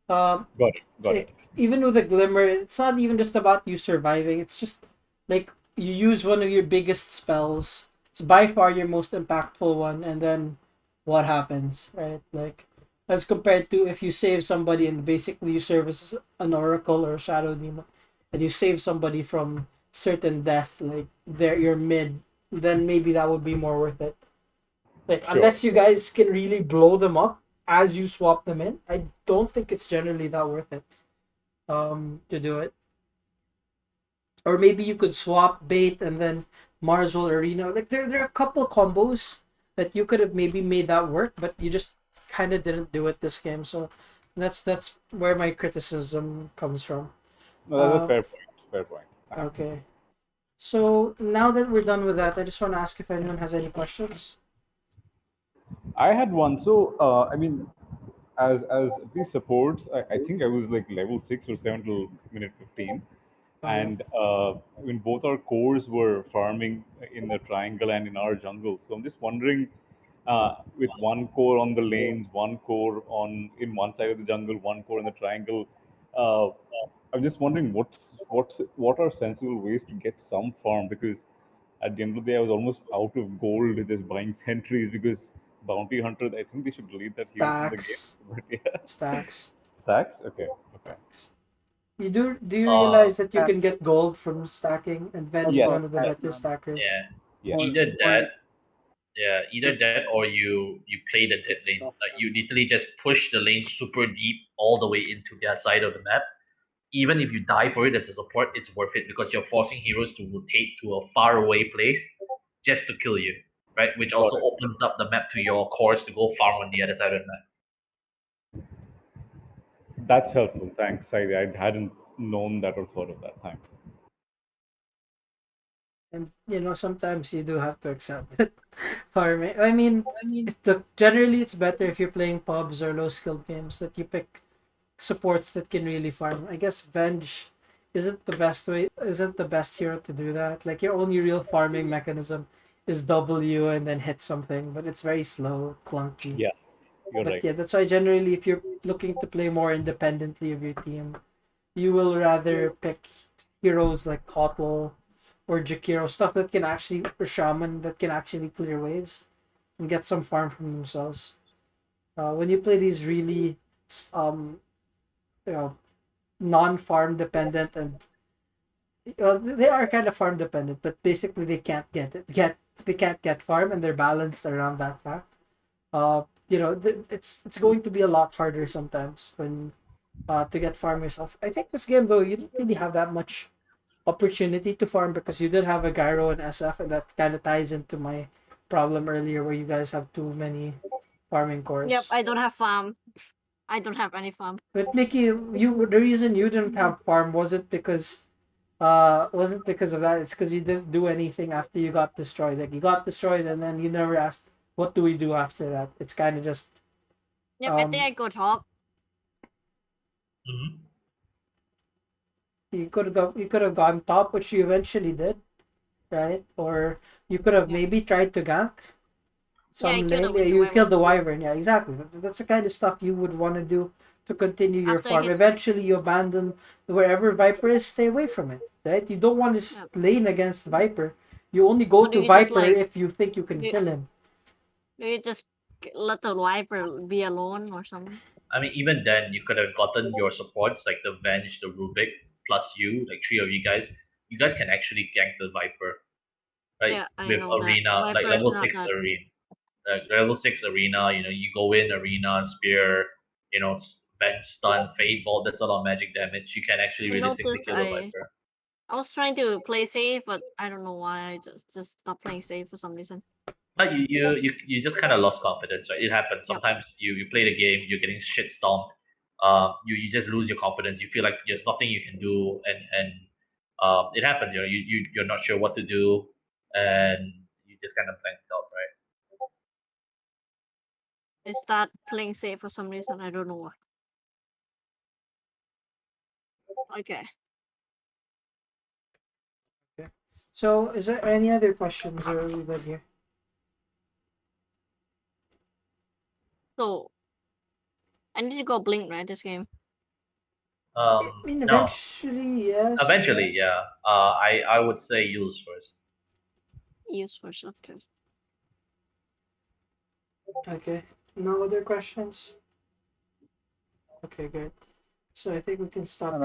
Speaker 1: Um,
Speaker 14: got it, got it.
Speaker 1: like even with a glimmer, it's not even just about you surviving. It's just like you use one of your biggest spells. It's by far your most impactful one, and then what happens, right? Like as compared to if you save somebody and basically you serve as an oracle or a shadow demon, and you save somebody from certain death, like they're your mid, then maybe that would be more worth it. Like
Speaker 14: Sure.
Speaker 1: unless you guys can really blow them up as you swap them in, I don't think it's generally that worth it to do it. Or maybe you could swap bait and then Marswell Arena. Like there are a couple combos that you could have maybe made that work, but you just kind of didn't do it this game. So that's where my criticism comes from.
Speaker 14: No, that's a
Speaker 1: Uh,
Speaker 14: fair point. Fair point. Thanks.
Speaker 1: okay. So now that we're done with that, I just want to ask if anyone has any questions.
Speaker 14: I had one. So, I mean, as these supports, I think I was like level 6 or 7 till minute 15,
Speaker 1: Okay.
Speaker 14: and I mean both our cores were farming in the triangle and in our jungle. So I'm just wondering, with one core on the lanes, one core on in one side of the jungle, one core in the triangle. Uh, I'm just wondering what are sensible ways to get some farm because at the end of the day I was almost out of gold just buying sentries because bounty hunter I think they should delete that hero from the game.
Speaker 1: Stacks.
Speaker 14: But yeah,
Speaker 1: Stacks.
Speaker 14: stacks. Okay, okay.
Speaker 1: Stacks. Do you
Speaker 3: Uh,
Speaker 1: realize that you can
Speaker 13: That's
Speaker 1: get gold from stacking, and Venge is
Speaker 14: Yes,
Speaker 1: one
Speaker 13: also
Speaker 1: of the
Speaker 14: yes,
Speaker 13: that's
Speaker 1: better
Speaker 13: none.
Speaker 1: stackers?
Speaker 3: yeah.
Speaker 14: yes.
Speaker 3: Either
Speaker 13: More
Speaker 3: that, yeah, either that or you play the dead lane.
Speaker 13: stuff.
Speaker 3: Like you literally just push the lane super deep all the way into their side of the map. Even if you die for it as a support, it's worth it because you're forcing heroes to rotate to a far away place just to kill you, right? Which
Speaker 14: Got
Speaker 3: also
Speaker 14: it.
Speaker 3: opens up the map to your cores to go farm on the other side of the map.
Speaker 14: That's helpful. Thanks. I hadn't known that or thought of that. Thanks.
Speaker 1: And sometimes you do have to accept it. Farming. I mean, generally it's better if you're playing pubs or low skilled games that you pick supports that can really farm. I guess Venge isn't the best hero to do that. Like your only real farming mechanism is W and then hit something, but it's very slow, clunky.
Speaker 14: Yeah, you're
Speaker 1: But
Speaker 14: right.
Speaker 1: yeah, that's why generally if you're looking to play more independently of your team, you will rather pick heroes like Kotl or Jakiro, stuff that can actually, or Shaman that can actually clear waves and get some farm from themselves. When you play these really, um, you know, non-farm dependent and they are kind of farm dependent, but basically they can't they can't get farm and they're balanced around that fact. It's going to be a lot harder sometimes when to get farm yourself. I think this game though you didn't really have that much opportunity to farm because you did have a gyro and SF, and that kind of ties into my problem earlier where you guys have too many farming
Speaker 11: Yep,
Speaker 1: cores.
Speaker 11: I don't have farm. I don't have any farm.
Speaker 1: But Mickey, the reason you didn't have farm wasn't because of that. It's because you didn't do anything after you got destroyed. Like you got destroyed and then you never asked what do we do after that. It's kind of just
Speaker 11: Yep, I think
Speaker 1: um
Speaker 11: I go top.
Speaker 3: Mm-hmm.
Speaker 1: you could have gone top, which you eventually did, right? Or you could have
Speaker 11: Yep.
Speaker 1: maybe tried to gank
Speaker 11: Yeah, I
Speaker 1: some
Speaker 11: killed the
Speaker 1: lane. Yeah,
Speaker 11: winter
Speaker 1: you killed
Speaker 11: wyvern.
Speaker 1: the wyvern. Yeah, exactly. That's the kind of stuff you would want to do to continue your
Speaker 11: After I
Speaker 1: farm.
Speaker 11: hit 6.
Speaker 1: Eventually, you abandon wherever Viper is. Stay away from it. Right? You don't want to
Speaker 11: Yep.
Speaker 1: lane against Viper. You only go
Speaker 11: Or do
Speaker 1: to
Speaker 11: you just
Speaker 1: Viper
Speaker 11: like
Speaker 1: if you think you can
Speaker 11: do,
Speaker 1: kill him.
Speaker 11: do you just let the Viper be alone or something?
Speaker 3: I mean, even then, you could have gotten your supports like the Venge, the Rubik, plus you, like three of you guys. You guys can actually gank the Viper, right?
Speaker 11: Yeah, I
Speaker 3: With
Speaker 11: know that.
Speaker 3: Arena, like
Speaker 11: Viper is
Speaker 3: level
Speaker 11: not
Speaker 3: 6
Speaker 11: that.
Speaker 3: Arena. Level 6 Arena, you go in Arena, Spear, Venge, Stun, Fade Bolt, that's a lot of magic damage. You can actually
Speaker 11: I
Speaker 3: realistically
Speaker 11: noticed
Speaker 3: kill the Viper.
Speaker 11: I was trying to play safe, but I don't know why I just stopped playing safe for some reason.
Speaker 3: But you just kind of lost confidence, right? It happens.
Speaker 11: Yep.
Speaker 3: Sometimes you play the game, you're getting shit stomped. You just lose your confidence. You feel like there's nothing you can do, and it happens. You're not sure what to do, and you just kind of blanked out, right?
Speaker 11: I start playing safe for some reason. I don't know why. Okay.
Speaker 1: Okay. So, is there any other questions, or are we good here?
Speaker 11: So I need to go blink, right? This game.
Speaker 1: I mean,
Speaker 3: No.
Speaker 1: eventually, yes.
Speaker 3: Eventually, yeah. I would say use first.
Speaker 11: Use first. Okay.
Speaker 1: Okay. No other questions? Okay, good. So I think we can stop